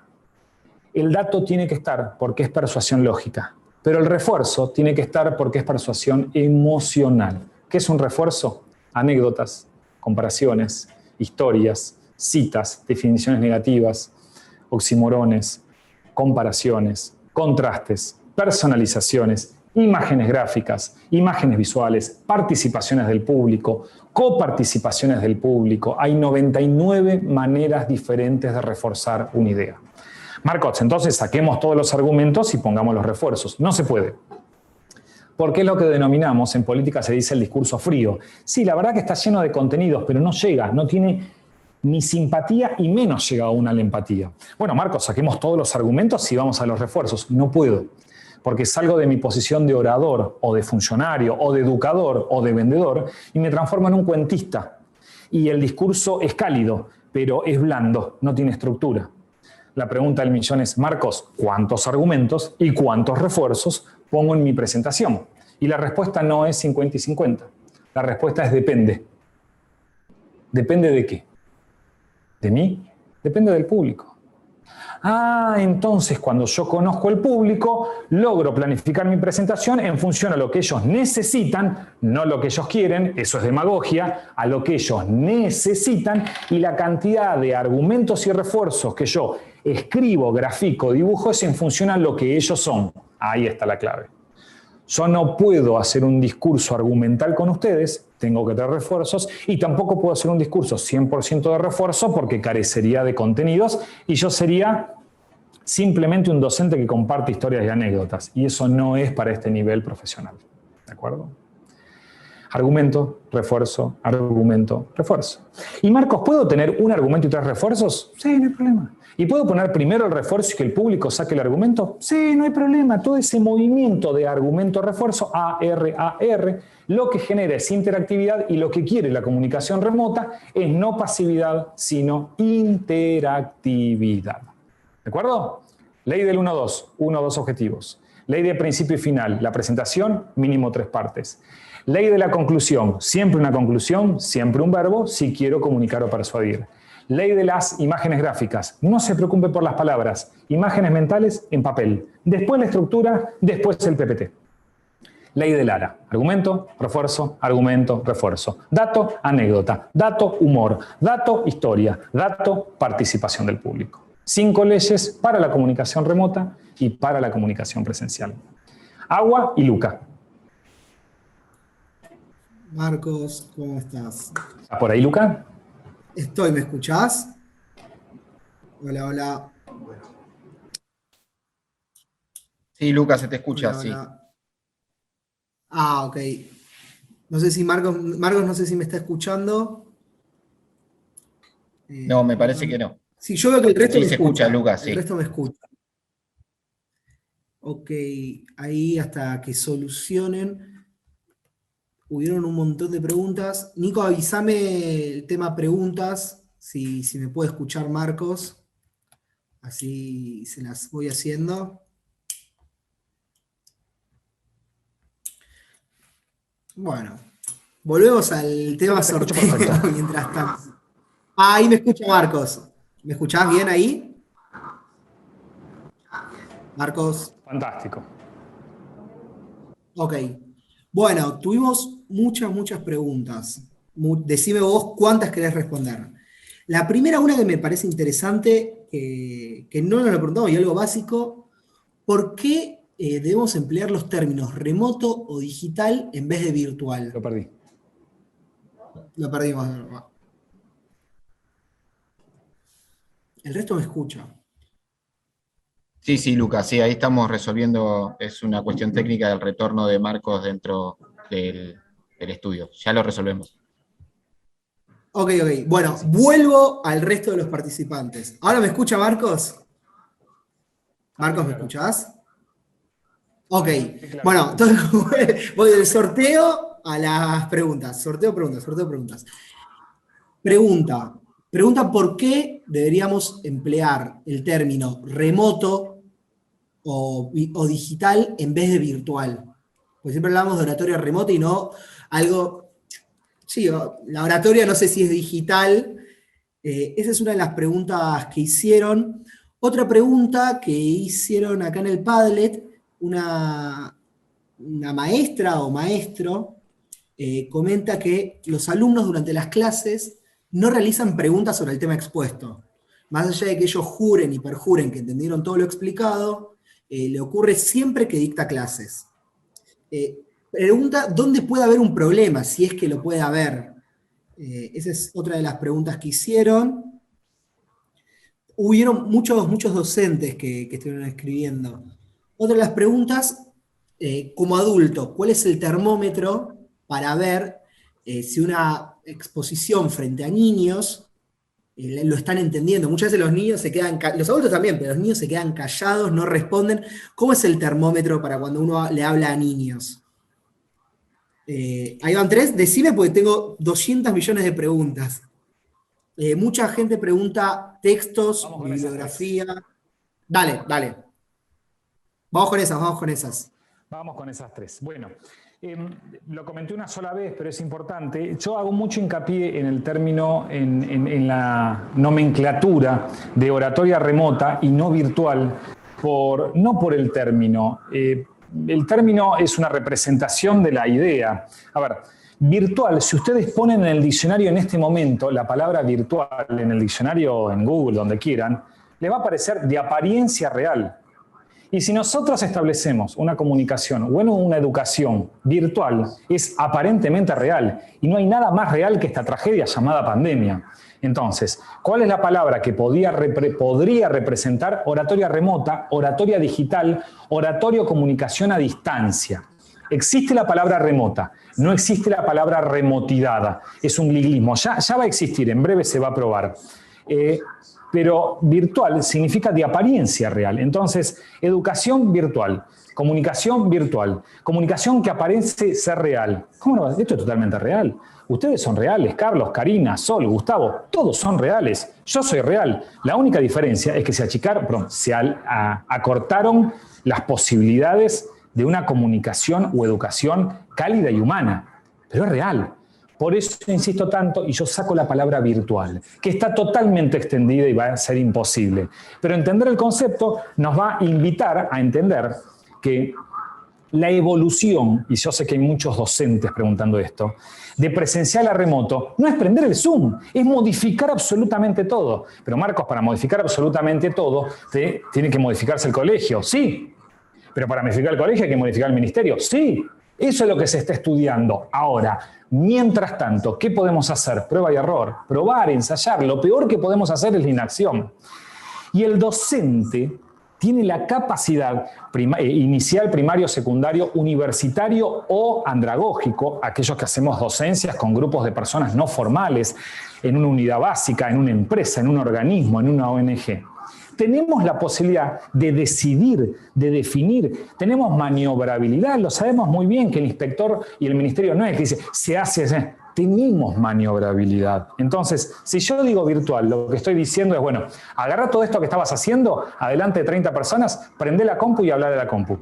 El dato tiene que estar porque es persuasión lógica, pero el refuerzo tiene que estar porque es persuasión emocional. ¿Qué es un refuerzo? Anécdotas, comparaciones, historias, citas, definiciones negativas, oximorones, comparaciones, contrastes, personalizaciones, imágenes gráficas, imágenes visuales, participaciones del público, coparticipaciones del público. Hay 99 maneras diferentes de reforzar una idea. Marcos, entonces saquemos todos los argumentos y pongamos los refuerzos. No se puede. Porque es lo que denominamos, en política se dice el discurso frío. Sí, la verdad que está lleno de contenidos, pero no llega, no tiene ni simpatía y menos llega aún a la empatía. Bueno, Marcos, saquemos todos los argumentos y vamos a los refuerzos. No puedo, porque salgo de mi posición de orador o de funcionario o de educador o de vendedor y me transformo en un cuentista. Y el discurso es cálido, pero es blando, no tiene estructura. La pregunta del millón es, Marcos, ¿cuántos argumentos y cuántos refuerzos pongo en mi presentación? Y la respuesta no es 50 y 50. La respuesta es depende. ¿Depende de qué? ¿De mí? Depende del público. Entonces cuando yo conozco el público, logro planificar mi presentación en función a lo que ellos necesitan, no lo que ellos quieren, eso es demagogia, a lo que ellos necesitan y la cantidad de argumentos y refuerzos que yo escribo, grafico, dibujo es en función a lo que ellos son. Ahí está la clave. Yo no puedo hacer un discurso argumental con ustedes, tengo que tener refuerzos, y tampoco puedo hacer un discurso 100% de refuerzo porque carecería de contenidos y yo sería simplemente un docente que comparte historias y anécdotas. Y eso no es para este nivel profesional. ¿De acuerdo? Argumento, refuerzo, argumento, refuerzo. Y Marcos, ¿puedo tener un argumento y 3 refuerzos? Sí, no hay problema. ¿Y puedo poner primero el refuerzo y que el público saque el argumento? Sí, no hay problema. Todo ese movimiento de argumento-refuerzo, AR, lo que genera es interactividad y lo que quiere la comunicación remota es no pasividad, sino interactividad. ¿De acuerdo? Ley del 1-2, 1-2 objetivos. Ley de principio y final, la presentación, mínimo 3 partes. Ley de la conclusión, siempre una conclusión, siempre un verbo, si quiero comunicar o persuadir. Ley de las imágenes gráficas, no se preocupe por las palabras, imágenes mentales en papel. Después la estructura, después el PPT. Ley de Lara, argumento, refuerzo, argumento, refuerzo. Dato, anécdota, dato, humor, dato, historia, dato, participación del público. 5 leyes para la comunicación remota y para la comunicación presencial. Agua y Luca. Marcos, ¿cómo estás? ¿Estás por ahí, Luca? Estoy, ¿me escuchás? Hola, hola. Sí, Lucas, se te escucha, Hola, sí. hola. Ok. No sé si Marcos no sé si me está escuchando. No, me parece que no. Sí, yo veo que el resto Sí, me se escucha. escucha, Lucas, sí. El resto me escucha. Ok, ahí hasta que solucionen. Hubieron un montón de preguntas. Nico, avísame el tema preguntas, si me puede escuchar Marcos. Así se las voy haciendo. Bueno, volvemos al tema Sí, te escucho sorteo perfecto. mientras tanto. Ah, ahí me escucha Marcos. ¿Me escuchás bien ahí? Marcos. Fantástico. Ok. Bueno, tuvimos muchas preguntas. Decime vos cuántas querés responder. La primera, una que me parece interesante, que no nos lo preguntamos y algo básico, ¿por qué debemos emplear los términos remoto o digital en vez de virtual? Lo perdí. Lo perdimos. El resto me escucha. Sí, sí, Lucas, sí, ahí estamos resolviendo, es una cuestión técnica del retorno de Marcos dentro del estudio. Ya lo resolvemos. Ok. Bueno, vuelvo al resto de los participantes. ¿Ahora me escucha Marcos? Ahora Marcos, ¿me claro. escuchás? Ok. Sí, claro, Bueno, te escucho. entonces voy del sorteo a las preguntas. Sorteo, preguntas. Pregunta. Pregunta por qué deberíamos emplear el término remoto o digital en vez de virtual. Porque siempre hablamos de oratoria remota y no algo. Sí, la oratoria no sé si es digital. Esa es una de las preguntas que hicieron. Otra pregunta que hicieron acá en el Padlet, una maestra o maestro comenta que los alumnos durante las clases no realizan preguntas sobre el tema expuesto. Más allá de que ellos juren y perjuren que entendieron todo lo explicado, le ocurre siempre que dicta clases. Pregunta, ¿dónde puede haber un problema? Si es que lo puede haber. Esa es otra de las preguntas que hicieron. Hubieron muchos docentes que estuvieron escribiendo. Otra de las preguntas, como adulto, ¿cuál es el termómetro para ver si una exposición frente a niños lo están entendiendo? Muchas veces los niños se quedan, los adultos también, pero los niños se quedan callados, no responden. ¿Cómo es el termómetro para cuando uno le habla a niños? Ahí van tres, decime porque tengo 200 millones de preguntas. Mucha gente pregunta textos, Vamos con esas tres. bibliografía. Dale. Vamos con esas. Vamos con esas tres. Bueno, lo comenté una sola vez, pero es importante. Yo hago mucho hincapié en el término, en la nomenclatura de oratoria remota y no virtual, no por el término. El término es una representación de la idea. A ver, virtual, si ustedes ponen en el diccionario en este momento la palabra virtual, en el diccionario, en Google, donde quieran, les va a aparecer de apariencia real. Y si nosotros establecemos una comunicación o una educación virtual, es aparentemente real. Y no hay nada más real que esta tragedia llamada pandemia. Entonces, ¿cuál es la palabra que podría representar oratoria remota, oratoria digital, oratorio comunicación a distancia? Existe la palabra remota, no existe la palabra remotidad. Es un gliglismo. Ya va a existir, en breve se va a probar. Pero virtual significa de apariencia real. Entonces, educación virtual, comunicación que aparece ser real. ¿Cómo no? Esto es totalmente real. Ustedes son reales, Carlos, Karina, Sol, Gustavo, todos son reales. Yo soy real. La única diferencia es que se acortaron las posibilidades de una comunicación o educación cálida y humana. Pero es real. Por eso insisto tanto y yo saco la palabra virtual, que está totalmente extendida y va a ser imposible. Pero entender el concepto nos va a invitar a entender que la evolución, y yo sé que hay muchos docentes preguntando esto, de presencial a remoto, no es prender el Zoom, es modificar absolutamente todo. Pero Marcos, para modificar absolutamente todo, tiene que modificarse el colegio, sí. Pero para modificar el colegio hay que modificar el ministerio, sí. Eso es lo que se está estudiando. Ahora, mientras tanto, ¿qué podemos hacer? Prueba y error. Probar, ensayar. Lo peor que podemos hacer es la inacción. Y el docente tiene la capacidad inicial, primario, secundario, universitario o andragógico, aquellos que hacemos docencias con grupos de personas no formales, en una unidad básica, en una empresa, en un organismo, en una ONG. Tenemos la posibilidad de decidir, de definir, tenemos maniobrabilidad, lo sabemos muy bien que el inspector y el ministerio no es que dice, se hace, tenemos maniobrabilidad. Entonces, si yo digo virtual, lo que estoy diciendo es, bueno, agarra todo esto que estabas haciendo, adelante de 30 personas, prende la compu y habla de la compu.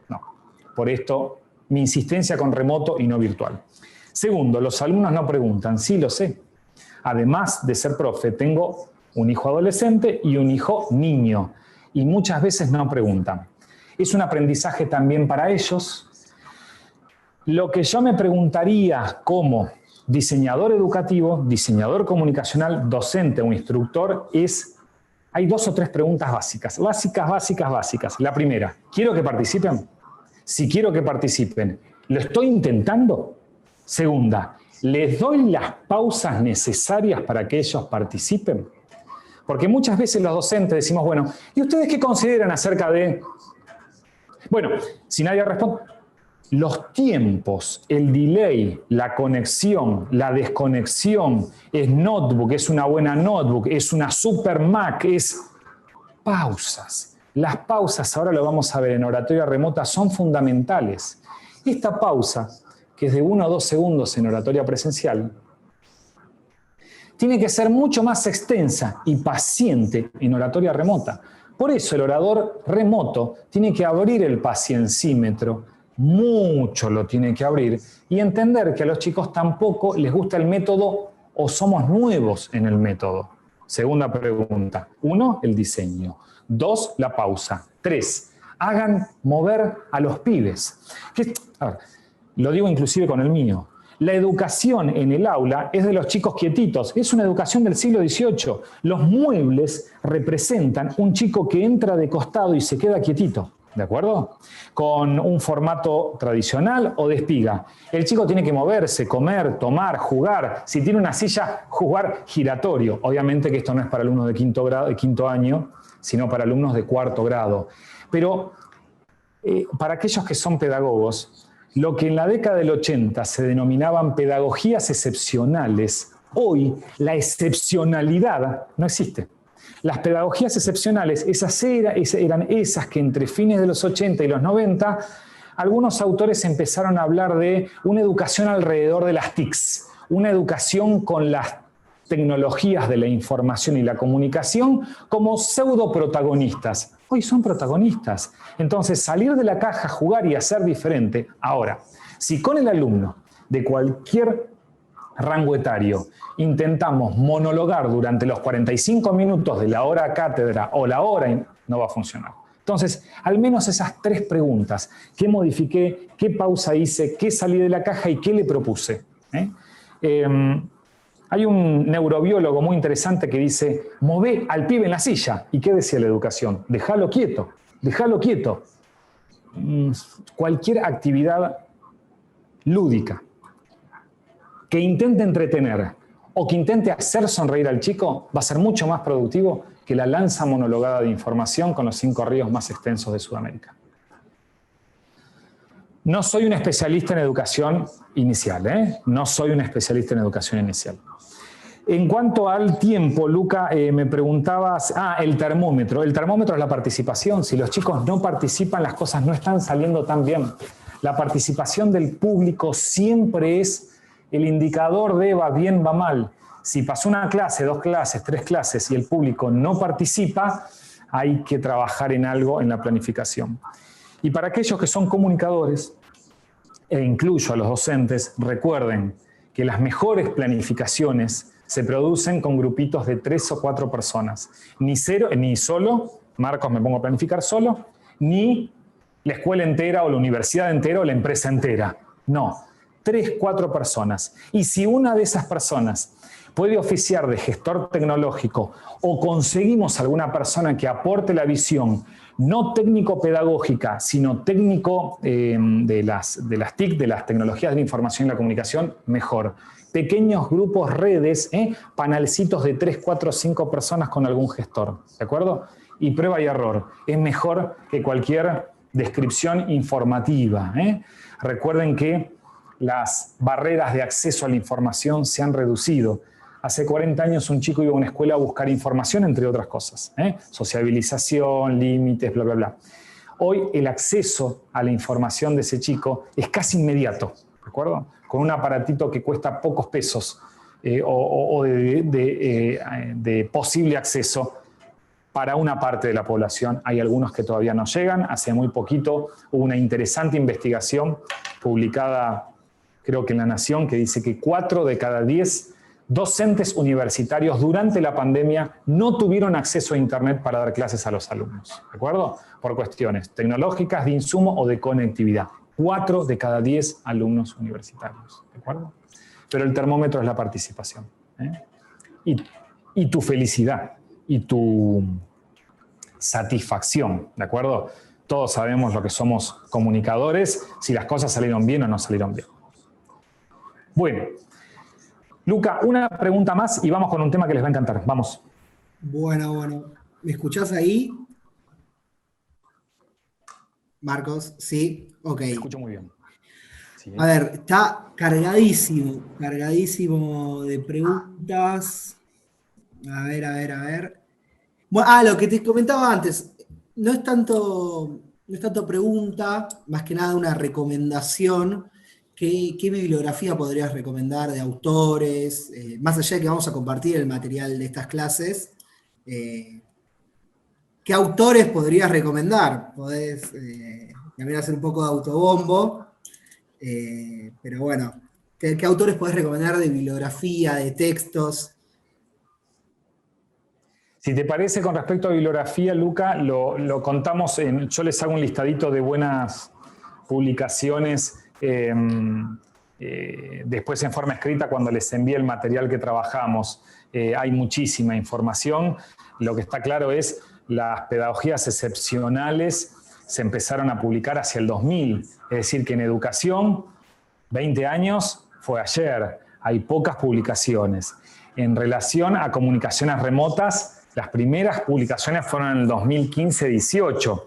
No, por esto mi insistencia con remoto y no virtual. Segundo, los alumnos no preguntan, sí lo sé. Además de ser profe, tengo un hijo adolescente y un hijo niño, y muchas veces no preguntan. Es un aprendizaje también para ellos. Lo que yo me preguntaría como diseñador educativo, diseñador comunicacional, docente o instructor es, hay 2 o 3 preguntas básicas. Básicas. La primera, ¿quiero que participen? Si quiero que participen, ¿lo estoy intentando? Segunda, ¿les doy las pausas necesarias para que ellos participen? Porque muchas veces los docentes decimos, bueno, ¿y ustedes qué consideran acerca de...? Bueno, si nadie responde, los tiempos, el delay, la conexión, la desconexión, es notebook, es una buena notebook, es una super Mac, es pausas. Las pausas, ahora lo vamos a ver en oratoria remota, son fundamentales. Esta pausa, que es de 1 o 2 segundos en oratoria presencial, tiene que ser mucho más extensa y paciente en oratoria remota. Por eso el orador remoto tiene que abrir el paciencímetro, mucho lo tiene que abrir, y entender que a los chicos tampoco les gusta el método o somos nuevos en el método. Segunda pregunta. 1, el diseño. 2, la pausa. 3, hagan mover a los pibes. A ver, lo digo inclusive con el mío. La educación en el aula es de los chicos quietitos, es una educación del siglo XVIII. Los muebles representan un chico que entra de costado y se queda quietito, ¿de acuerdo? Con un formato tradicional o de espiga. El chico tiene que moverse, comer, tomar, jugar. Si tiene una silla, jugar giratorio. Obviamente que esto no es para alumnos de quinto año, sino para alumnos de 4º grado. Pero para aquellos que son pedagogos, lo que en la década del 80 se denominaban pedagogías excepcionales, hoy la excepcionalidad no existe. Las pedagogías excepcionales, eran esas que entre fines de los 80 y los 90, algunos autores empezaron a hablar de una educación alrededor de las TICs, una educación con las tecnologías de la información y la comunicación como pseudo protagonistas. Hoy son protagonistas. Entonces, salir de la caja, jugar y hacer diferente. Ahora, si con el alumno de cualquier rango etario intentamos monologar durante los 45 minutos de la hora cátedra o la hora, no va a funcionar. Entonces, al menos esas 3 preguntas. ¿Qué modifiqué? ¿Qué pausa hice? ¿Qué salí de la caja? ¿Y qué le propuse? Hay un neurobiólogo muy interesante que dice, mové al pibe en la silla. ¿Y qué decía la educación? Déjalo quieto, déjalo quieto. Cualquier actividad lúdica que intente entretener o que intente hacer sonreír al chico va a ser mucho más productivo que la lanza monologada de información con los 5 ríos más extensos de Sudamérica. No soy un especialista en educación inicial, No soy un especialista en educación inicial. En cuanto al tiempo, Luca, me preguntabas, el termómetro. El termómetro es la participación. Si los chicos no participan, las cosas no están saliendo tan bien. La participación del público siempre es el indicador de va bien, va mal. Si pasó una clase, 2 clases, 3 clases y el público no participa, hay que trabajar en algo en la planificación. Y para aquellos que son comunicadores, e incluyo a los docentes, recuerden que las mejores planificaciones se producen con grupitos de 3 o 4 personas. Ni solo, Marcos, me pongo a planificar solo, ni la escuela entera o la universidad entera o la empresa entera. No, 3, 4 personas. Y si una de esas personas puede oficiar de gestor tecnológico o conseguimos alguna persona que aporte la visión no técnico-pedagógica, sino técnico de las TIC, de las tecnologías de la información y la comunicación, mejor. Pequeños grupos, redes, panelcitos de 3, 4, 5 personas con algún gestor, ¿de acuerdo? y prueba y error. Es mejor que cualquier descripción informativa. Recuerden que las barreras de acceso a la información se han reducido. Hace 40 años un chico iba a una escuela a buscar información, entre otras cosas. Sociabilización, límites, bla, bla, bla. Hoy el acceso a la información de ese chico es casi inmediato, ¿de acuerdo? Con un aparatito que cuesta pocos pesos o de posible acceso para una parte de la población. Hay algunos que todavía no llegan. Hace muy poquito hubo una interesante investigación publicada, creo que en La Nación, que dice que 4 de cada 10 docentes universitarios durante la pandemia no tuvieron acceso a Internet para dar clases a los alumnos, ¿de acuerdo? Por cuestiones tecnológicas, de insumo o de conectividad. 4 de cada 10 alumnos universitarios, ¿de acuerdo? Pero el termómetro es la participación. Y tu felicidad, y tu satisfacción, ¿de acuerdo? Todos sabemos lo que somos comunicadores, si las cosas salieron bien o no salieron bien. Bueno, Luca, una pregunta más y vamos con un tema que les va a encantar. Vamos. Bueno. ¿Me escuchás ahí? Marcos, ¿sí? Ok. Te escucho muy bien. Sí. A ver, está cargadísimo de preguntas. A ver. Bueno, lo que te comentaba antes, no es tanto pregunta, más que nada una recomendación. ¿Qué bibliografía podrías recomendar de autores? Más allá de que vamos a compartir el material de estas clases, ¿qué autores podrías recomendar? Podés también hacer un poco de autobombo, pero bueno, ¿qué autores podés recomendar de bibliografía, de textos? Si te parece, con respecto a bibliografía, Luca, lo contamos yo les hago un listadito de buenas publicaciones después en forma escrita cuando les envíe el material que trabajamos. Hay muchísima información. Lo que está claro es las pedagogías excepcionales se empezaron a publicar hacia el 2000. Es decir, que en educación, 20 años fue ayer. Hay pocas publicaciones. En relación a comunicaciones remotas, las primeras publicaciones fueron en el 2015-18.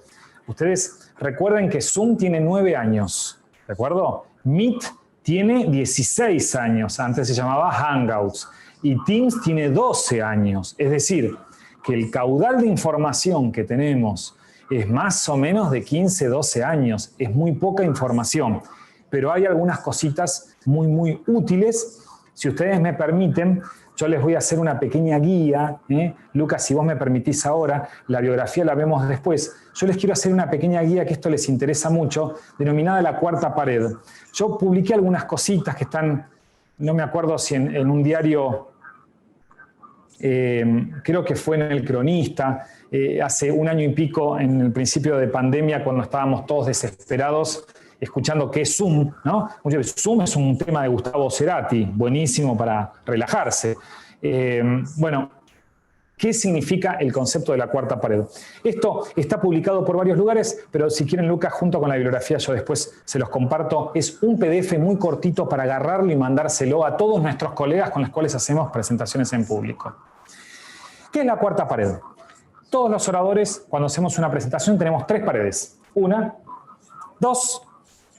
Ustedes recuerden que Zoom tiene 9 años, ¿de acuerdo? Meet tiene 16 años, antes se llamaba Hangouts, y Teams tiene 12 años. Es decir, que el caudal de información que tenemos es más o menos de 15, 12 años. Es muy poca información, pero hay algunas cositas muy, muy útiles. Si ustedes me permiten, yo les voy a hacer una pequeña guía. Lucas, si vos me permitís ahora, la biografía la vemos después. Yo les quiero hacer una pequeña guía que esto les interesa mucho, denominada La Cuarta Pared. Yo publiqué algunas cositas que están, no me acuerdo si en un diario, creo que fue en El Cronista, hace 1 año y pico, en el principio de pandemia, cuando estábamos todos desesperados, escuchando qué es Zoom, ¿no? Zoom es un tema de Gustavo Cerati, buenísimo para relajarse. Bueno, ¿qué significa el concepto de la cuarta pared? Esto está publicado por varios lugares, pero si quieren, Lucas, junto con la bibliografía, yo después se los comparto. Es un PDF muy cortito para agarrarlo y mandárselo a todos nuestros colegas con los cuales hacemos presentaciones en público. ¿Qué es la cuarta pared? Todos los oradores, cuando hacemos una presentación, tenemos 3 paredes. 1, 2,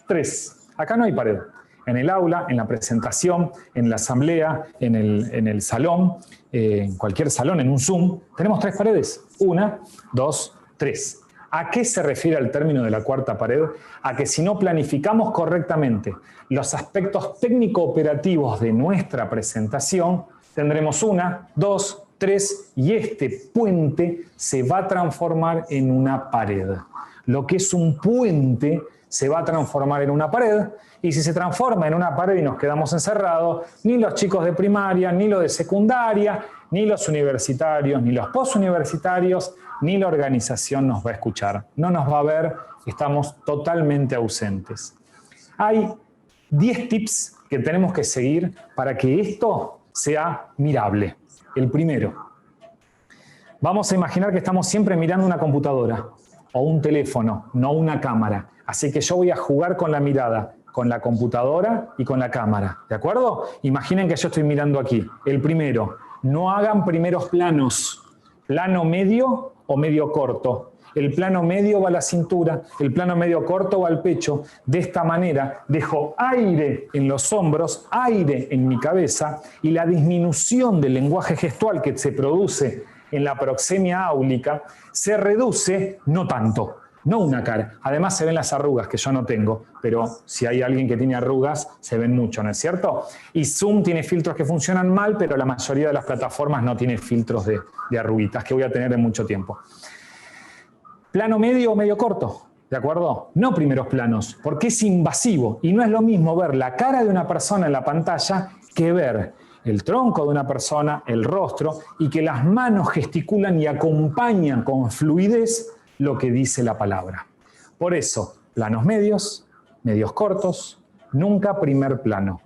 3. Acá no hay pared. En el aula, en la presentación, en la asamblea, en el salón, en cualquier salón, en un Zoom, tenemos 3 paredes. 1, 2, 3. ¿A qué se refiere el término de la cuarta pared? A que si no planificamos correctamente los aspectos técnico-operativos de nuestra presentación, tendremos 1, 2, 3 y este puente se va a transformar en una pared. Lo que es un puente se va a transformar en una pared, y si se transforma en una pared y nos quedamos encerrados, ni los chicos de primaria, ni los de secundaria, ni los universitarios, ni los postuniversitarios, ni la organización nos va a escuchar. No nos va a ver, estamos totalmente ausentes. Hay 10 tips que tenemos que seguir para que esto sea mirable. El primero, vamos a imaginar que estamos siempre mirando una computadora o un teléfono, no una cámara. Así que yo voy a jugar con la mirada, con la computadora y con la cámara, ¿de acuerdo? Imaginen que yo estoy mirando aquí. El primero, no hagan primeros planos. Plano medio o medio corto. El plano medio va a la cintura, el plano medio corto va al pecho. De esta manera dejo aire en los hombros, aire en mi cabeza, y la disminución del lenguaje gestual que se produce en la proxemia áulica se reduce no tanto, no una cara. Además se ven las arrugas que yo no tengo, pero si hay alguien que tiene arrugas, se ven mucho, ¿no es cierto? Y Zoom tiene filtros que funcionan mal, pero la mayoría de las plataformas no tiene filtros de arruguitas, que voy a tener en mucho tiempo. Plano medio o medio corto, ¿de acuerdo? No primeros planos, porque es invasivo y no es lo mismo ver la cara de una persona en la pantalla que ver el tronco de una persona, el rostro, y que las manos gesticulan y acompañan con fluidez lo que dice la palabra. Por eso, planos medios, medios cortos, nunca primer plano.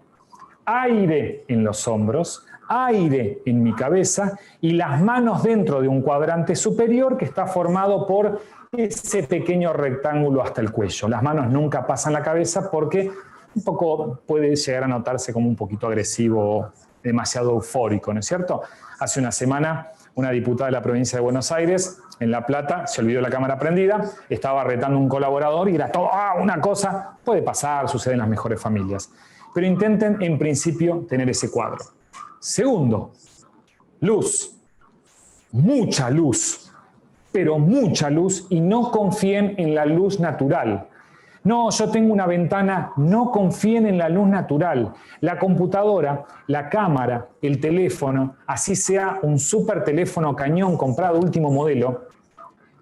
Aire en los hombros, aire en mi cabeza y las manos dentro de un cuadrante superior que está formado por ese pequeño rectángulo hasta el cuello. Las manos nunca pasan la cabeza porque un poco puede llegar a notarse como un poquito agresivo o demasiado eufórico, ¿no es cierto? Hace una semana una diputada de la provincia de Buenos Aires, en La Plata, se olvidó la cámara prendida, estaba retando a un colaborador y era todo, una cosa, puede pasar, sucede en las mejores familias. Pero intenten en principio tener ese cuadro. Segundo, luz. Mucha luz, pero mucha luz, y no confíen en la luz natural. No, yo tengo una ventana, no confíen en la luz natural. La computadora, la cámara, el teléfono, así sea un super teléfono cañón comprado último modelo,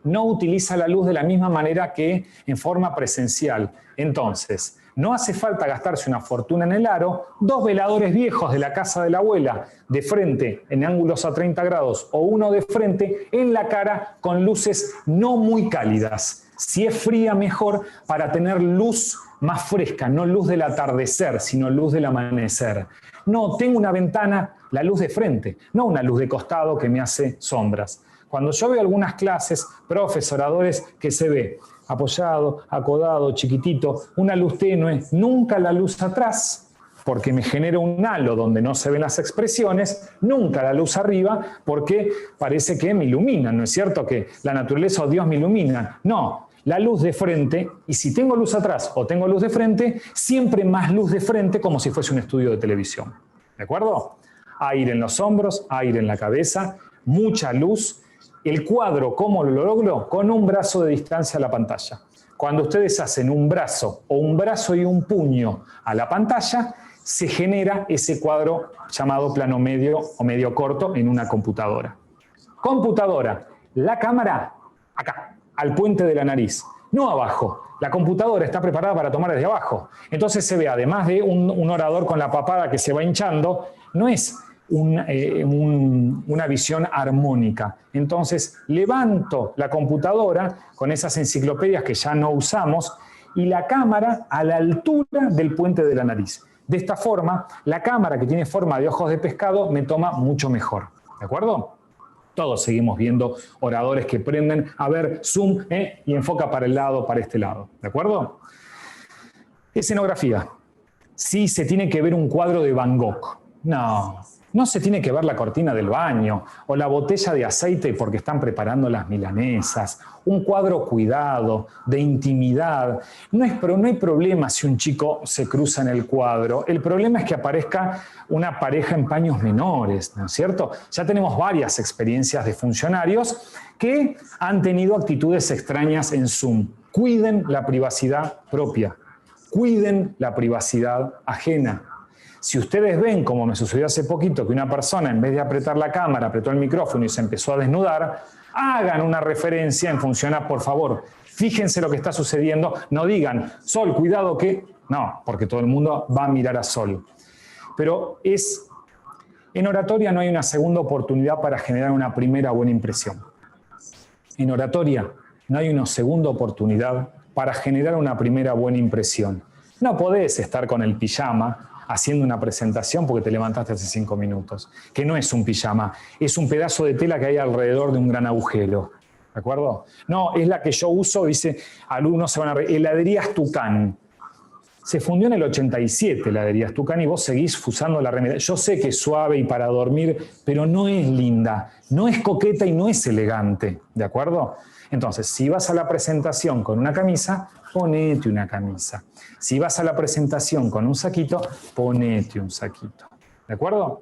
no utiliza la luz de la misma manera que en forma presencial. Entonces, no hace falta gastarse una fortuna en el aro, 2 veladores viejos de la casa de la abuela, de frente, en ángulos a 30 grados, o uno de frente, en la cara, con luces no muy cálidas. Si es fría, mejor, para tener luz más fresca, no luz del atardecer, sino luz del amanecer. No, tengo una ventana, la luz de frente, no una luz de costado que me hace sombras. Cuando yo veo algunas clases, profesoradores que se ve apoyado, acodado, chiquitito, una luz tenue, nunca la luz atrás, porque me genera un halo donde no se ven las expresiones, nunca la luz arriba, porque parece que me iluminan, ¿no es cierto? Que la naturaleza o Dios me ilumina. No, la luz de frente, y si tengo luz atrás o tengo luz de frente, siempre más luz de frente como si fuese un estudio de televisión. ¿De acuerdo? Aire en los hombros, aire en la cabeza, mucha luz. El cuadro, ¿cómo lo logro? Con un brazo de distancia a la pantalla. Cuando ustedes hacen un brazo o un brazo y un puño a la pantalla, se genera ese cuadro llamado plano medio o medio corto en una computadora. Computadora, la cámara acá, al puente de la nariz, no abajo. La computadora está preparada para tomar desde abajo. Entonces se ve, además de un orador con la papada que se va hinchando, no es una visión armónica. Entonces levanto la computadora con esas enciclopedias que ya no usamos y la cámara a la altura del puente de la nariz. De esta forma, la cámara que tiene forma de ojos de pescado me toma mucho mejor. ¿De acuerdo? Todos seguimos viendo oradores que prenden, a ver, zoom, y enfoca para el lado, para este lado. ¿De acuerdo? Escenografía. Sí se tiene que ver un cuadro de Van Gogh. No se tiene que ver la cortina del baño o la botella de aceite porque están preparando las milanesas. Un cuadro cuidado, de intimidad. No hay problema si un chico se cruza en el cuadro. El problema es que aparezca una pareja en paños menores, ¿no es cierto? Ya tenemos varias experiencias de funcionarios que han tenido actitudes extrañas en Zoom. Cuiden la privacidad propia. Cuiden la privacidad ajena. Si ustedes ven, como me sucedió hace poquito, que una persona en vez de apretar la cámara, apretó el micrófono y se empezó a desnudar, hagan una referencia en función a, por favor, fíjense lo que está sucediendo, no digan, Sol, cuidado que... No, porque todo el mundo va a mirar a Sol. Pero en oratoria no hay una segunda oportunidad para generar una primera buena impresión. En oratoria no hay una segunda oportunidad para generar una primera buena impresión. No podés estar con el pijama haciendo una presentación porque te levantaste hace 5 minutos, que no es un pijama, es un pedazo de tela que hay alrededor de un gran agujero, ¿de acuerdo? No, es la que yo uso, dice, alumnos se van a reír, heladerías Tucán. Se fundió en el 87 la heladería Tucán y vos seguís usando la remera. Yo sé que es suave y para dormir, pero no es linda, no es coqueta y no es elegante, ¿de acuerdo? Entonces, si vas a la presentación con una camisa, ponete una camisa. Si vas a la presentación con un saquito, ponete un saquito, ¿de acuerdo?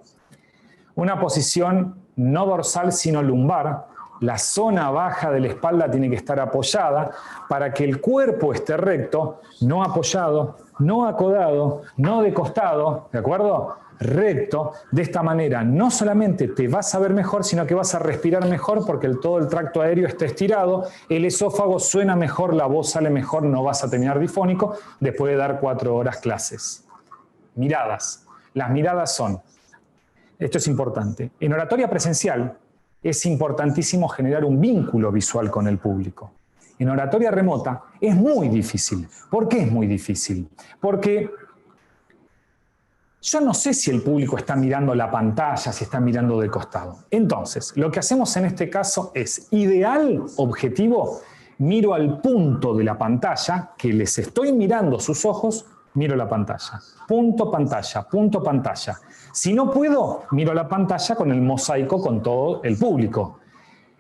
Una posición no dorsal sino lumbar. La zona baja de la espalda tiene que estar apoyada para que el cuerpo esté recto, no apoyado, no acodado, no de costado, ¿de acuerdo? Recto. De esta manera no solamente te vas a ver mejor, sino que vas a respirar mejor porque todo el tracto aéreo está estirado, el esófago suena mejor, la voz sale mejor, no vas a terminar difónico después de dar 4 horas clases. Miradas. Las miradas son, esto es importante, en oratoria presencial, es importantísimo generar un vínculo visual con el público. En oratoria remota es muy difícil. ¿Por qué es muy difícil? Porque yo no sé si el público está mirando la pantalla, si está mirando de costado. Entonces, lo que hacemos en este caso es, ideal, objetivo, miro al punto de la pantalla, que les estoy mirando sus ojos, miro la pantalla. Punto, pantalla, punto, pantalla. Si no puedo, miro la pantalla con el mosaico con todo el público.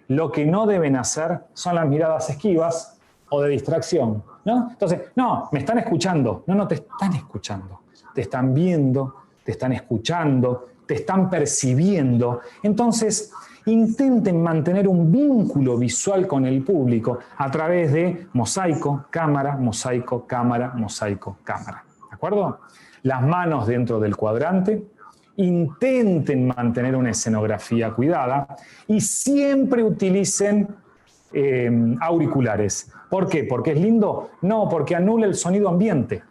Lo que no deben hacer son las miradas esquivas o de distracción, ¿no? Entonces, no, me están escuchando. No, no te están escuchando. Te están viendo, te están escuchando, te están percibiendo. Entonces, intenten mantener un vínculo visual con el público a través de mosaico, cámara, mosaico, cámara, mosaico, cámara. ¿De acuerdo? Las manos dentro del cuadrante. Intenten mantener una escenografía cuidada y siempre utilicen auriculares. ¿Por qué? ¿Porque es lindo? No, porque anula el sonido ambiente.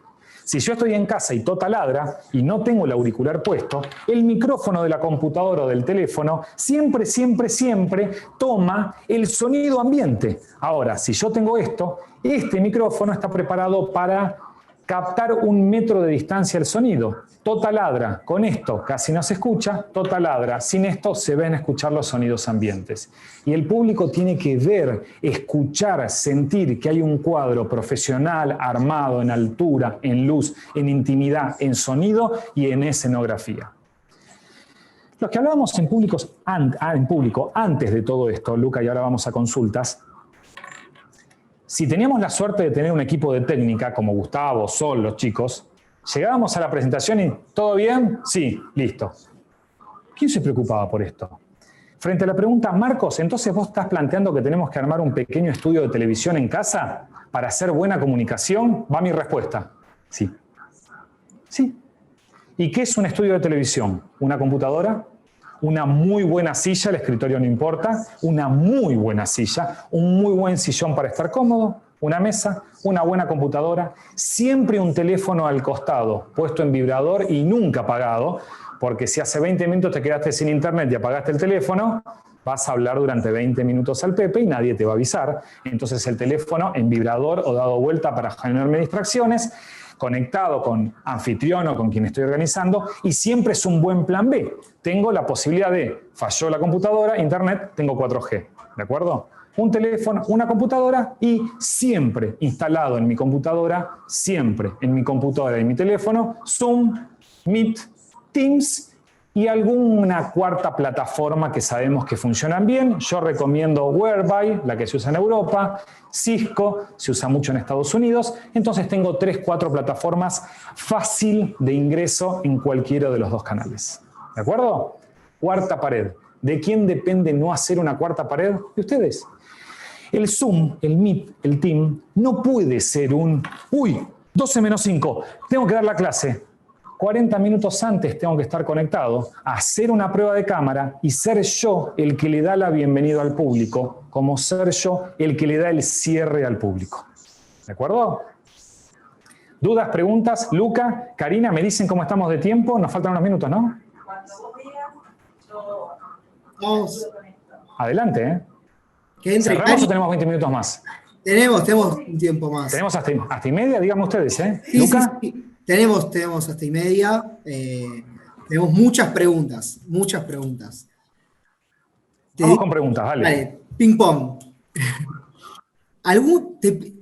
Si yo estoy en casa y Tota ladra y no tengo el auricular puesto, el micrófono de la computadora o del teléfono siempre, siempre, siempre toma el sonido ambiente. Ahora, si yo tengo esto, este micrófono está preparado para captar 1 metro de distancia el sonido. Tota ladra, con esto casi no se escucha, Tota ladra, sin esto se ven escuchar los sonidos ambientes. Y el público tiene que ver, escuchar, sentir que hay un cuadro profesional, armado, en altura, en luz, en intimidad, en sonido y en escenografía. Los que hablábamos en público antes de todo esto, Luca, y ahora vamos a consultas. Si teníamos la suerte de tener un equipo de técnica, como Gustavo, Sol, los chicos, llegábamos a la presentación y ¿todo bien? Sí, listo. ¿Quién se preocupaba por esto? Frente a la pregunta, Marcos, entonces vos estás planteando que tenemos que armar un pequeño estudio de televisión en casa para hacer buena comunicación, va mi respuesta. Sí. Sí. ¿Y qué es un estudio de televisión? ¿Una computadora? Una muy buena silla, el escritorio no importa, una muy buena silla, un muy buen sillón para estar cómodo, una mesa, una buena computadora, siempre un teléfono al costado, puesto en vibrador y nunca apagado, porque si hace 20 minutos te quedaste sin internet y apagaste el teléfono, vas a hablar durante 20 minutos al Pepe y nadie te va a avisar. Entonces el teléfono en vibrador o dado vuelta para generarme distracciones, conectado con anfitrión o con quien estoy organizando, y siempre es un buen plan B. Tengo la posibilidad de, falló la computadora, internet, tengo 4G, ¿de acuerdo? Un teléfono, una computadora y siempre instalado en mi computadora, siempre en mi computadora y mi teléfono, Zoom, Meet, Teams y alguna cuarta plataforma que sabemos que funcionan bien. Yo recomiendo Whereby, la que se usa en Europa, Cisco, se usa mucho en Estados Unidos. Entonces tengo 3, 4 plataformas fácil de ingreso en cualquiera de los 2 canales. ¿De acuerdo? Cuarta pared. ¿De quién depende no hacer una cuarta pared? De ustedes. El Zoom, el Meet, el Team, no puede ser un, 12 menos 5, tengo que dar la clase. 40 minutos antes tengo que estar conectado, hacer una prueba de cámara y ser yo el que le da la bienvenida al público, como ser yo el que le da el cierre al público. ¿De acuerdo? ¿Dudas, preguntas? Luca, Karina, ¿me dicen cómo estamos de tiempo? Nos faltan unos minutos, ¿no? Cuando vos digas, yo... Vamos. Adelante, ¿eh? Que entre ¿Cerramos o tenemos 20 minutos más? Tenemos un tiempo más. Tenemos hasta y media, díganme ustedes, ¿eh? Sí, Luca. sí. Tenemos hasta y media. Tenemos muchas preguntas. Vamos con preguntas, dale. Vale, ping pong.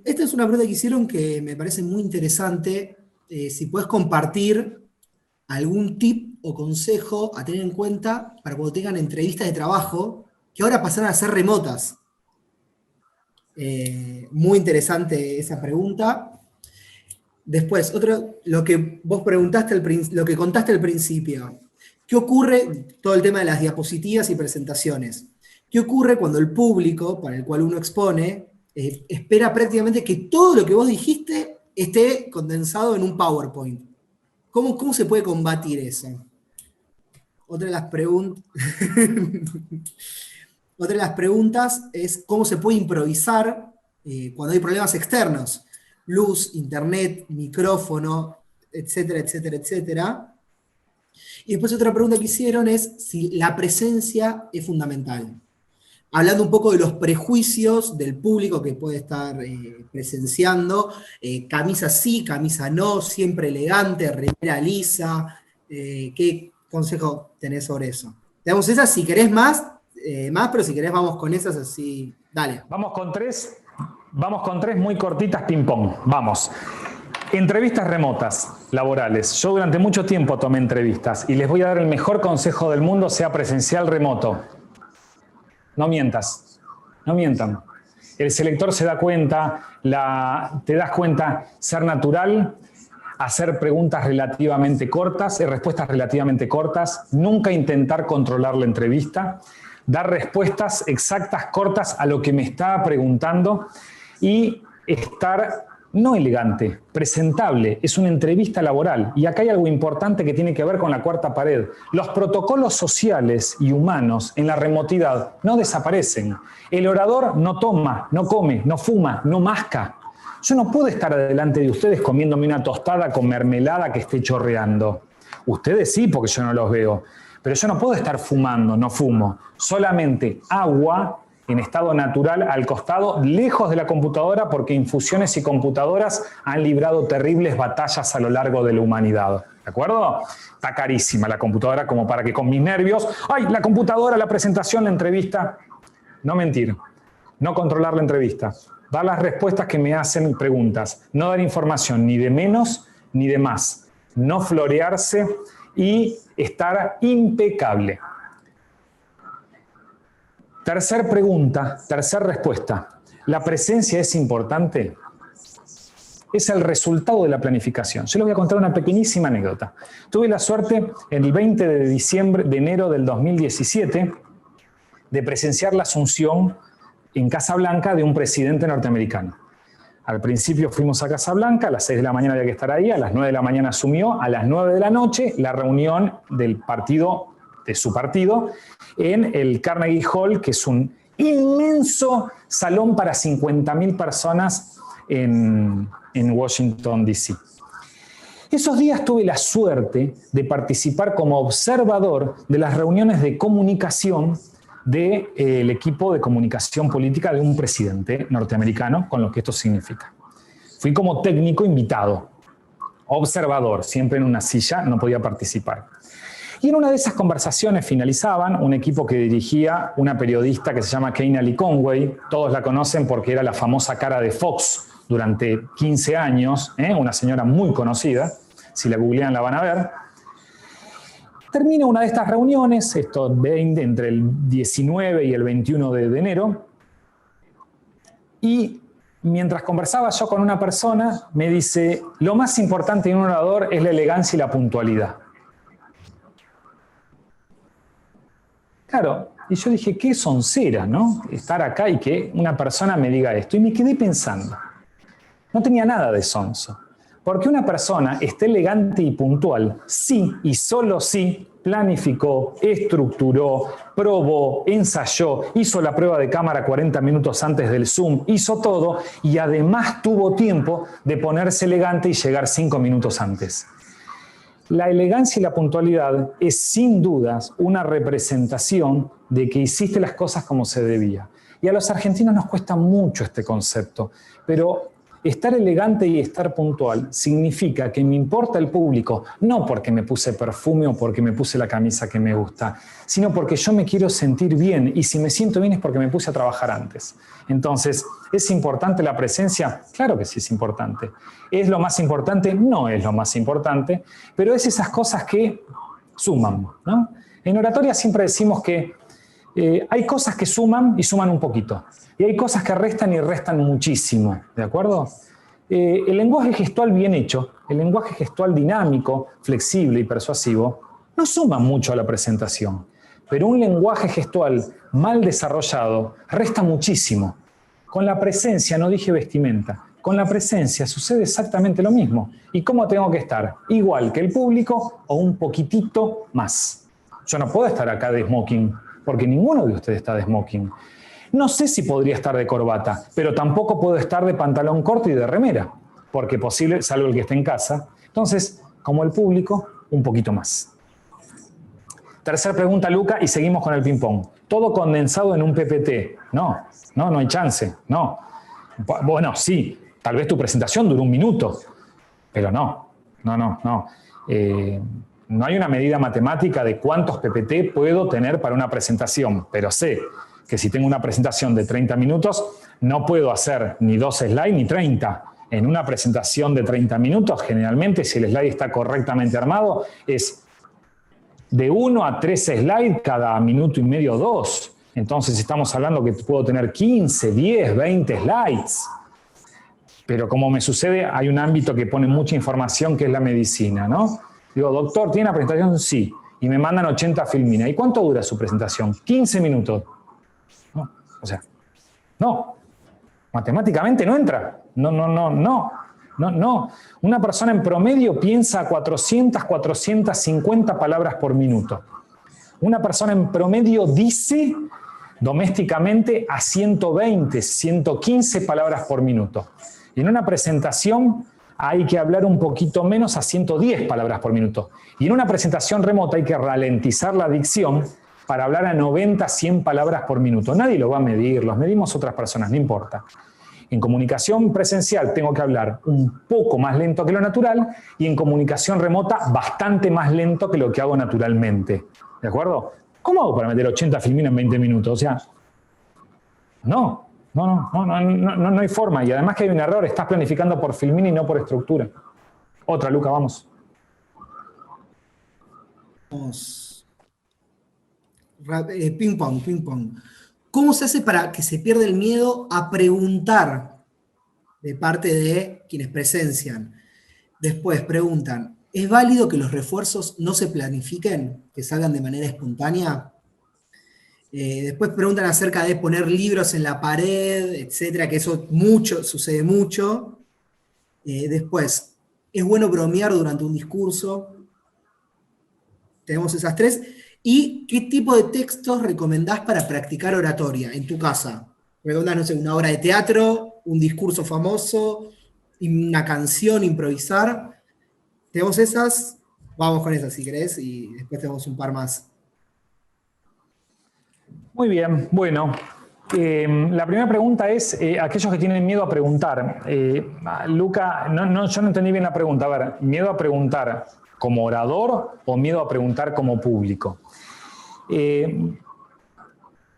Esta es una pregunta que hicieron que me parece muy interesante. si puedes compartir algún tip o consejo a tener en cuenta para cuando tengan entrevistas de trabajo, que ahora pasaron a ser remotas. Muy interesante esa pregunta. Después, lo que vos preguntaste, lo que contaste al principio. ¿Qué ocurre? Todo el tema de las diapositivas y presentaciones. ¿Qué ocurre cuando el público para el cual uno expone espera prácticamente que todo lo que vos dijiste esté condensado en un PowerPoint? ¿Cómo se puede combatir eso? Otra de las preguntas es cómo se puede improvisar cuando hay problemas externos. Luz, internet, micrófono, etcétera, etcétera, etcétera. Y después otra pregunta que hicieron es si la presencia es fundamental. Hablando un poco de los prejuicios del público que puede estar presenciando, camisa sí, camisa no, siempre elegante, remera lisa. ¿Qué consejo tenés sobre eso? Tenemos esas, si querés más, pero si querés vamos con esas así. Dale. Vamos con tres muy cortitas, ping-pong. Vamos. Entrevistas remotas, laborales. Yo durante mucho tiempo tomé entrevistas y les voy a dar el mejor consejo del mundo, sea presencial, remoto. No mientas, no mientan. El selector se da cuenta, te das cuenta, ser natural, hacer preguntas relativamente cortas, respuestas relativamente cortas, nunca intentar controlar la entrevista, dar respuestas exactas, cortas a lo que me está preguntando y estar no elegante, presentable. Es una entrevista laboral. Y acá hay algo importante que tiene que ver con la cuarta pared. Los protocolos sociales y humanos en la remotidad no desaparecen. El orador no toma, no come, no fuma, no masca. Yo no puedo estar delante de ustedes comiéndome una tostada con mermelada que esté chorreando. Ustedes sí, porque yo no los veo. Pero yo no puedo estar fumando, no fumo. Solamente agua en estado natural al costado, lejos de la computadora, porque infusiones y computadoras han librado terribles batallas a lo largo de la humanidad. ¿De acuerdo? Está carísima la computadora como para que con mis nervios, ¡ay, la computadora, la presentación, la entrevista! No mentir, no controlar la entrevista, dar las respuestas que me hacen preguntas, no dar información ni de menos ni de más, no florearse y estar impecable. Tercer pregunta, tercer respuesta. ¿La presencia es importante? Es el resultado de la planificación. Yo les voy a contar una pequeñísima anécdota. Tuve la suerte el 20 de enero del 2017 de presenciar la asunción en Casa Blanca de un presidente norteamericano. Al principio fuimos a Casa Blanca, a las 6 de la mañana había que estar ahí, a las 9 de la mañana asumió, a las 9 de la noche la reunión del partido, de su partido, en el Carnegie Hall, que es un inmenso salón para 50.000 personas en Washington, D.C. Esos días tuve la suerte de participar como observador de las reuniones de comunicación del equipo de comunicación política de un presidente norteamericano, con lo que esto significa. Fui como técnico invitado, observador, siempre en una silla, no podía participar. Y en una de esas conversaciones finalizaban un equipo que dirigía una periodista que se llama Keanna Conway. Todos la conocen porque era la famosa cara de Fox durante 15 años, una señora muy conocida. Si la googlean la van a ver. Termina una de estas reuniones, entre el 19 y el 21 de enero, y mientras conversaba yo con una persona, me dice, lo más importante en un orador es la elegancia y la puntualidad. Claro, y yo dije, qué soncera, ¿no? Estar acá y que una persona me diga esto. Y me quedé pensando, no tenía nada de sonso. Porque una persona esté elegante y puntual, sí y solo sí planificó, estructuró, probó, ensayó, hizo la prueba de cámara 40 minutos antes del Zoom, hizo todo y además tuvo tiempo de ponerse elegante y llegar 5 minutos antes. La elegancia y la puntualidad es sin dudas una representación de que hiciste las cosas como se debía. Y a los argentinos nos cuesta mucho este concepto, pero estar elegante y estar puntual significa que me importa el público, no porque me puse perfume o porque me puse la camisa que me gusta, sino porque yo me quiero sentir bien, y si me siento bien es porque me puse a trabajar antes. Entonces, ¿es importante la presencia? Claro que sí es importante. ¿Es lo más importante? No es lo más importante, pero es esas cosas que suman, ¿no? En oratoria siempre decimos que hay cosas que suman y suman un poquito. Y hay cosas que restan y restan muchísimo, ¿de acuerdo? El lenguaje gestual bien hecho, el lenguaje gestual dinámico, flexible y persuasivo, no suma mucho a la presentación. Pero un lenguaje gestual mal desarrollado resta muchísimo. Con la presencia, no dije vestimenta, con la presencia sucede exactamente lo mismo. ¿Y cómo tengo que estar? Igual que el público o un poquitito más. Yo no puedo estar acá de smoking, porque ninguno de ustedes está de smoking. No sé si podría estar de corbata, pero tampoco puedo estar de pantalón corto y de remera, porque posible, salvo el que esté en casa. Entonces, como el público, un poquito más. Tercera pregunta, Luca, y seguimos con el ping-pong. ¿Todo condensado en un PPT? No hay chance, no. Bueno, sí, tal vez tu presentación dure 1 minuto, pero no. No hay una medida matemática de cuántos PPT puedo tener para una presentación, pero sé que si tengo una presentación de 30 minutos, no puedo hacer ni 2 slides ni 30. En una presentación de 30 minutos, generalmente, si el slide está correctamente armado, es de 1 a 3 slides cada minuto y medio o 2. Entonces estamos hablando que puedo tener 15, 10, 20 slides. Pero como me sucede, hay un ámbito que pone mucha información, que es la medicina, ¿no? Digo, doctor, ¿tiene una presentación? Sí. Y me mandan 80 filminas. ¿Y cuánto dura su presentación? 15 minutos. No, o sea, no. Matemáticamente no entra. No. Una persona en promedio piensa 400, 450 palabras por minuto. Una persona en promedio dice domésticamente a 120, 115 palabras por minuto. Y en una presentación hay que hablar un poquito menos a 110 palabras por minuto. Y en una presentación remota hay que ralentizar la dicción para hablar a 90, 100 palabras por minuto. Nadie lo va a medir, los medimos otras personas, no importa. En comunicación presencial tengo que hablar un poco más lento que lo natural, y en comunicación remota bastante más lento que lo que hago naturalmente. ¿De acuerdo? ¿Cómo hago para meter 80 filminas en 20 minutos? O sea, no hay forma. Y además que hay un error, estás planificando por filmina y no por estructura. Otra, Luca, vamos. Ping pong. ¿Cómo se hace para que se pierda el miedo a preguntar de parte de quienes presencian? Después preguntan, ¿es válido que los refuerzos no se planifiquen, que salgan de manera espontánea? Después preguntan acerca de poner libros en la pared, etcétera, que eso sucede mucho. Después, ¿es bueno bromear durante un discurso? Tenemos esas 3. ¿Y qué tipo de textos recomendás para practicar oratoria en tu casa? ¿Recomendás, no sé, una obra de teatro, un discurso famoso, una canción, improvisar? Tenemos esas, vamos con esas si querés, y después tenemos un par más. Muy bien, bueno. La primera pregunta es, aquellos que tienen miedo a preguntar. Luca, yo no entendí bien la pregunta. A ver, ¿miedo a preguntar como orador o miedo a preguntar como público?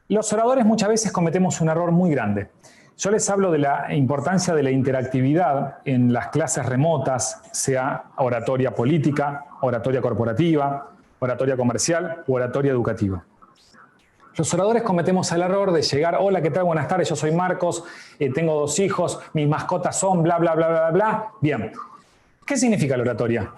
Los oradores muchas veces cometemos un error muy grande. Yo les hablo de la importancia de la interactividad en las clases remotas, sea oratoria política, oratoria corporativa, oratoria comercial u oratoria educativa. Los oradores cometemos el error de llegar, hola, ¿qué tal? Buenas tardes, yo soy Marcos, tengo 2 hijos, mis mascotas son bla, bla, bla, bla, bla. Bien, ¿qué significa la oratoria?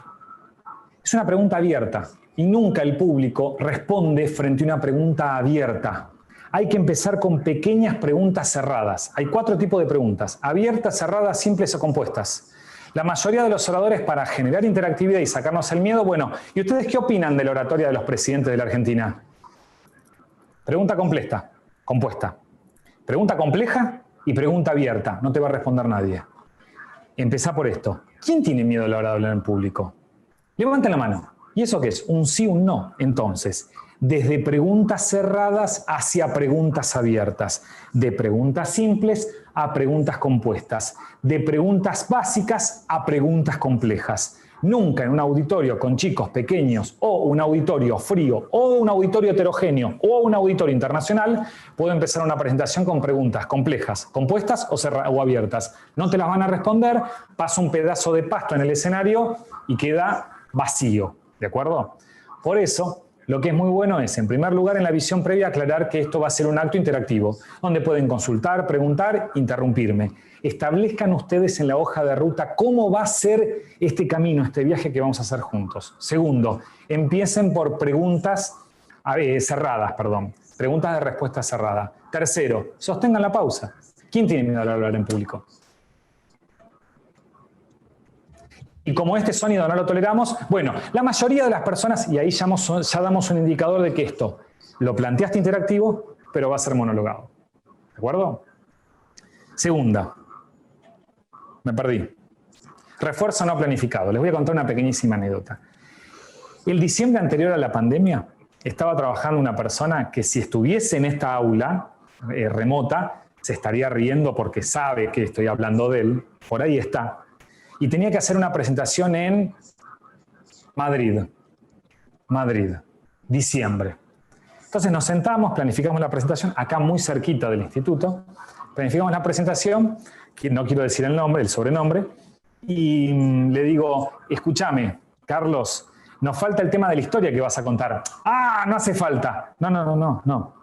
Es una pregunta abierta y nunca el público responde frente a una pregunta abierta. Hay que empezar con pequeñas preguntas cerradas. Hay 4 tipos de preguntas: abiertas, cerradas, simples o compuestas. La mayoría de los oradores, para generar interactividad y sacarnos el miedo, bueno, ¿y ustedes qué opinan de la oratoria de los presidentes de la Argentina? Pregunta compuesta. Pregunta compleja y pregunta abierta. No te va a responder nadie. Empezá por esto. ¿Quién tiene miedo a la hora de hablar en público? Levanten la mano. ¿Y eso qué es? Un sí, un no. Entonces, desde preguntas cerradas hacia preguntas abiertas. De preguntas simples a preguntas compuestas, de preguntas básicas a preguntas complejas. Nunca en un auditorio con chicos pequeños o un auditorio frío o un auditorio heterogéneo o un auditorio internacional puedo empezar una presentación con preguntas complejas, compuestas o abiertas. No te las van a responder, pasa un pedazo de pasto en el escenario y queda vacío, ¿de acuerdo? Por eso, lo que es muy bueno es, en primer lugar, en la visión previa, aclarar que esto va a ser un acto interactivo, donde pueden consultar, preguntar, interrumpirme. Establezcan ustedes en la hoja de ruta cómo va a ser este camino, este viaje que vamos a hacer juntos. Segundo, empiecen por preguntas cerradas, preguntas de respuesta cerrada. Tercero, sostengan la pausa. ¿Quién tiene miedo a hablar en público? Y como este sonido no lo toleramos, bueno, la mayoría de las personas, y ahí ya damos un indicador de que esto lo planteaste interactivo, pero va a ser monologado. ¿De acuerdo? Segunda. Me perdí. Refuerzo no planificado. Les voy a contar una pequeñísima anécdota. El diciembre anterior a la pandemia, estaba trabajando una persona que si estuviese en esta aula remota, se estaría riendo porque sabe que estoy hablando de él. Por ahí está. Y tenía que hacer una presentación en Madrid, diciembre. Entonces nos sentamos, planificamos la presentación, acá muy cerquita del instituto, planificamos la presentación, que no quiero decir el nombre, el sobrenombre, y le digo, escúchame, Carlos, nos falta el tema de la historia que vas a contar. Ah, no hace falta. No.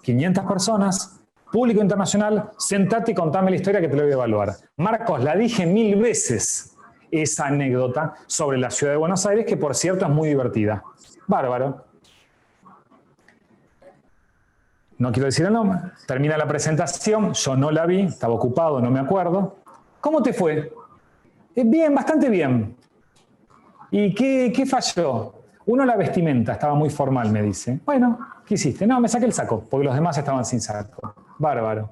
500 personas... Público internacional, sentate y contame la historia que te lo voy a evaluar. Marcos, la dije 1000 veces esa anécdota sobre la ciudad de Buenos Aires, que por cierto es muy divertida. Bárbaro. No quiero decir el nombre. Termina la presentación, yo no la vi, estaba ocupado, no me acuerdo. ¿Cómo te fue? Bien, bastante bien. ¿Y qué falló? Uno, la vestimenta, estaba muy formal, me dice. Bueno, ¿qué hiciste? No, me saqué el saco, porque los demás estaban sin saco. Bárbaro.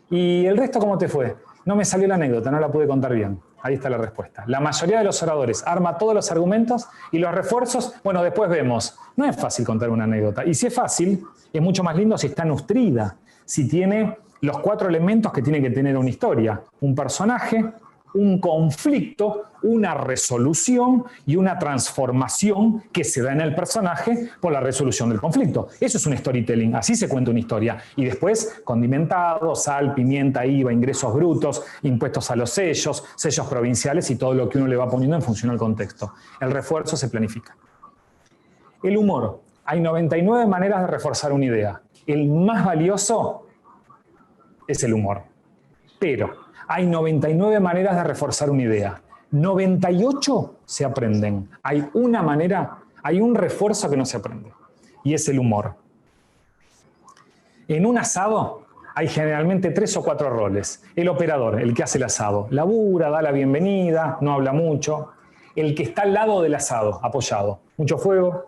¿Y el resto cómo te fue? No me salió la anécdota, no la pude contar bien. Ahí está la respuesta. La mayoría de los oradores arma todos los argumentos y los refuerzos, bueno, después vemos. No es fácil contar una anécdota. Y si es fácil, es mucho más lindo si está nutrida, si tiene los 4 elementos que tiene que tener una historia. Un personaje, un conflicto, una resolución y una transformación que se da en el personaje por la resolución del conflicto. Eso es un storytelling, así se cuenta una historia. Y después, condimentado, sal, pimienta, IVA, ingresos brutos, impuestos a los sellos, sellos provinciales y todo lo que uno le va poniendo en función al contexto. El refuerzo se planifica. El humor. Hay 99 maneras de reforzar una idea. El más valioso es el humor. Pero hay 99 maneras de reforzar una idea. 98 se aprenden. Hay una manera, hay un refuerzo que no se aprende. Y es el humor. En un asado hay generalmente 3 o 4 roles. El operador, el que hace el asado. Labura, da la bienvenida, no habla mucho. El que está al lado del asado, apoyado. Mucho fuego,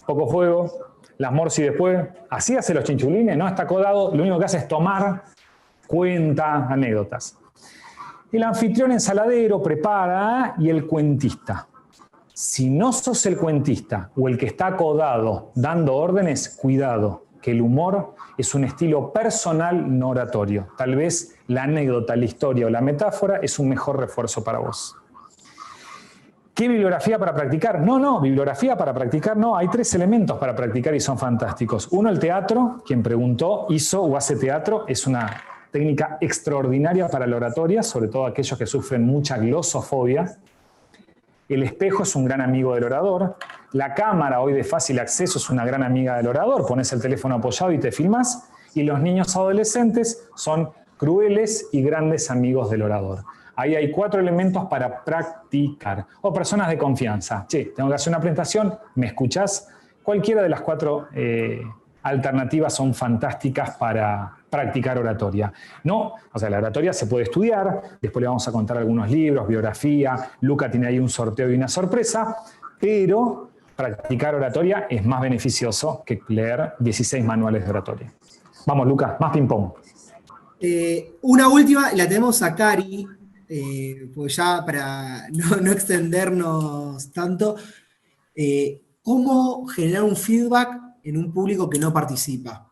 poco fuego, las morsi después. Así hace los chinchulines, no está acodado. Lo único que hace es tomar, cuenta, anécdotas. El anfitrión ensaladero prepara y el cuentista. Si no sos el cuentista o el que está acodado dando órdenes, cuidado, que el humor es un estilo personal no oratorio. Tal vez la anécdota, la historia o la metáfora es un mejor refuerzo para vos. ¿Qué bibliografía para practicar? No, bibliografía para practicar no. Hay 3 elementos para practicar y son fantásticos. Uno, el teatro. Quien preguntó, hizo o hace teatro. Es una técnica extraordinaria para la oratoria, sobre todo aquellos que sufren mucha glosofobia. El espejo es un gran amigo del orador. La cámara, hoy de fácil acceso, es una gran amiga del orador. Pones el teléfono apoyado y te filmás. Y los niños adolescentes son crueles y grandes amigos del orador. Ahí hay 4 elementos para practicar. O personas de confianza. Che, tengo que hacer una presentación, ¿me escuchás? Cualquiera de las 4 alternativas son fantásticas para practicar oratoria. No, o sea, la oratoria se puede estudiar, después le vamos a contar algunos libros, biografía, Luca tiene ahí un sorteo y una sorpresa, pero practicar oratoria es más beneficioso que leer 16 manuales de oratoria. Vamos, Luca, más ping-pong. Una última, la tenemos a Cari, pues ya para no extendernos tanto. ¿Cómo generar un feedback en un público que no participa?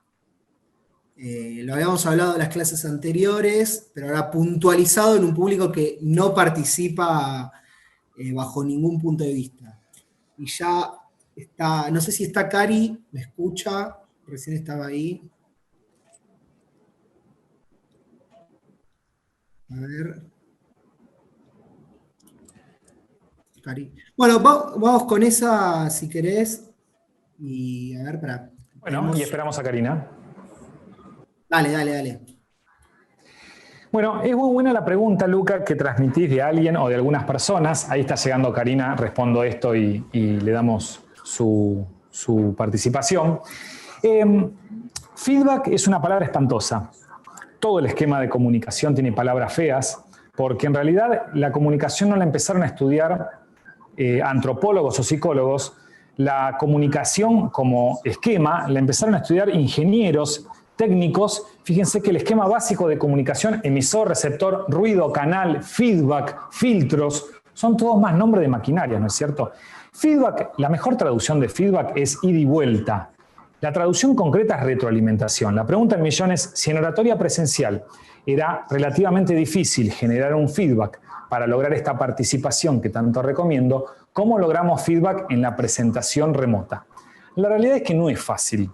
Lo habíamos hablado en las clases anteriores, pero ahora puntualizado en un público que no participa bajo ningún punto de vista. Y ya está, no sé si está Cari, ¿me escucha? Recién estaba ahí. A ver. Cari. Bueno, vamos con esa si querés. Y a ver, para. Bueno, y esperamos a Karina. Dale. Bueno, es muy buena la pregunta, Luca, que transmitís de alguien o de algunas personas. Ahí está llegando Karina, respondo esto y le damos su participación. Feedback es una palabra espantosa. Todo el esquema de comunicación tiene palabras feas, porque en realidad la comunicación no la empezaron a estudiar antropólogos o psicólogos. La comunicación como esquema la empezaron a estudiar ingenieros, técnicos. Fíjense que el esquema básico de comunicación, emisor, receptor, ruido, canal, feedback, filtros, son todos más nombres de maquinaria, ¿no es cierto? Feedback, la mejor traducción de feedback es ida y vuelta. La traducción concreta es retroalimentación. La pregunta en millón es, si en oratoria presencial era relativamente difícil generar un feedback para lograr esta participación que tanto recomiendo, ¿cómo logramos feedback en la presentación remota? La realidad es que no es fácil.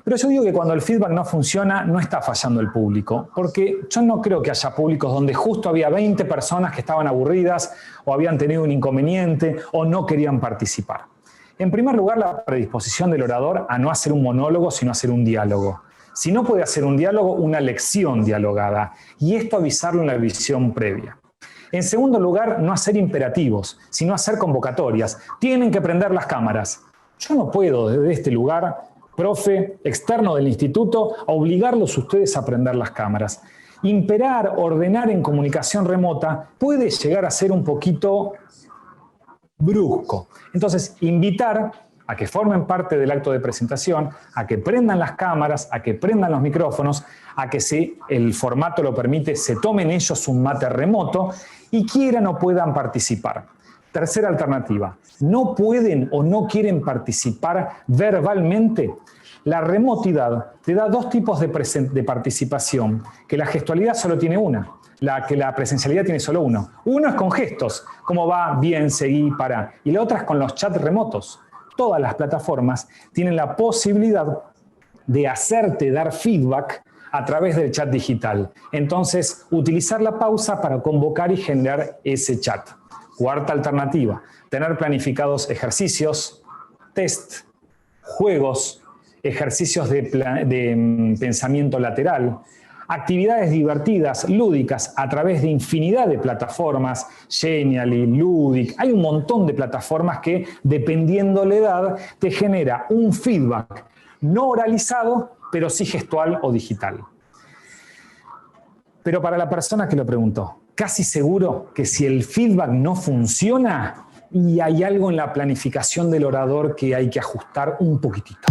Pero yo digo que cuando el feedback no funciona, no está fallando el público, porque yo no creo que haya públicos donde justo había 20 personas que estaban aburridas o habían tenido un inconveniente o no querían participar. En primer lugar, la predisposición del orador a no hacer un monólogo, sino hacer un diálogo. Si no puede hacer un diálogo, una lección dialogada, y esto avisarlo en la visión previa. En segundo lugar, no hacer imperativos, sino hacer convocatorias. Tienen que prender las cámaras. Yo no puedo desde este lugar, profe, externo del instituto, a obligarlos a ustedes a prender las cámaras. Imperar, ordenar en comunicación remota puede llegar a ser un poquito brusco. Entonces, invitar a que formen parte del acto de presentación, a que prendan las cámaras, a que prendan los micrófonos, a que si el formato lo permite, se tomen ellos un mate remoto y quieran o puedan participar. Tercera alternativa, no pueden o no quieren participar verbalmente. La remotidad te da dos tipos de participación, que la gestualidad solo tiene una, que la presencialidad tiene solo uno. Uno es con gestos, como va, bien, seguí, para. Y la otra es con los chats remotos. Todas las plataformas tienen la posibilidad de hacerte dar feedback a través del chat digital. Entonces, utilizar la pausa para convocar y generar ese chat. Cuarta alternativa, tener planificados ejercicios, test, juegos, ejercicios de pensamiento lateral, actividades divertidas, lúdicas, a través de infinidad de plataformas, Genially, Ludic. Hay un montón de plataformas que, dependiendo la edad, te genera un feedback no oralizado, pero sí gestual o digital. Pero para la persona que lo preguntó, casi seguro que si el feedback no funciona, y hay algo en la planificación del orador que hay que ajustar un poquitito.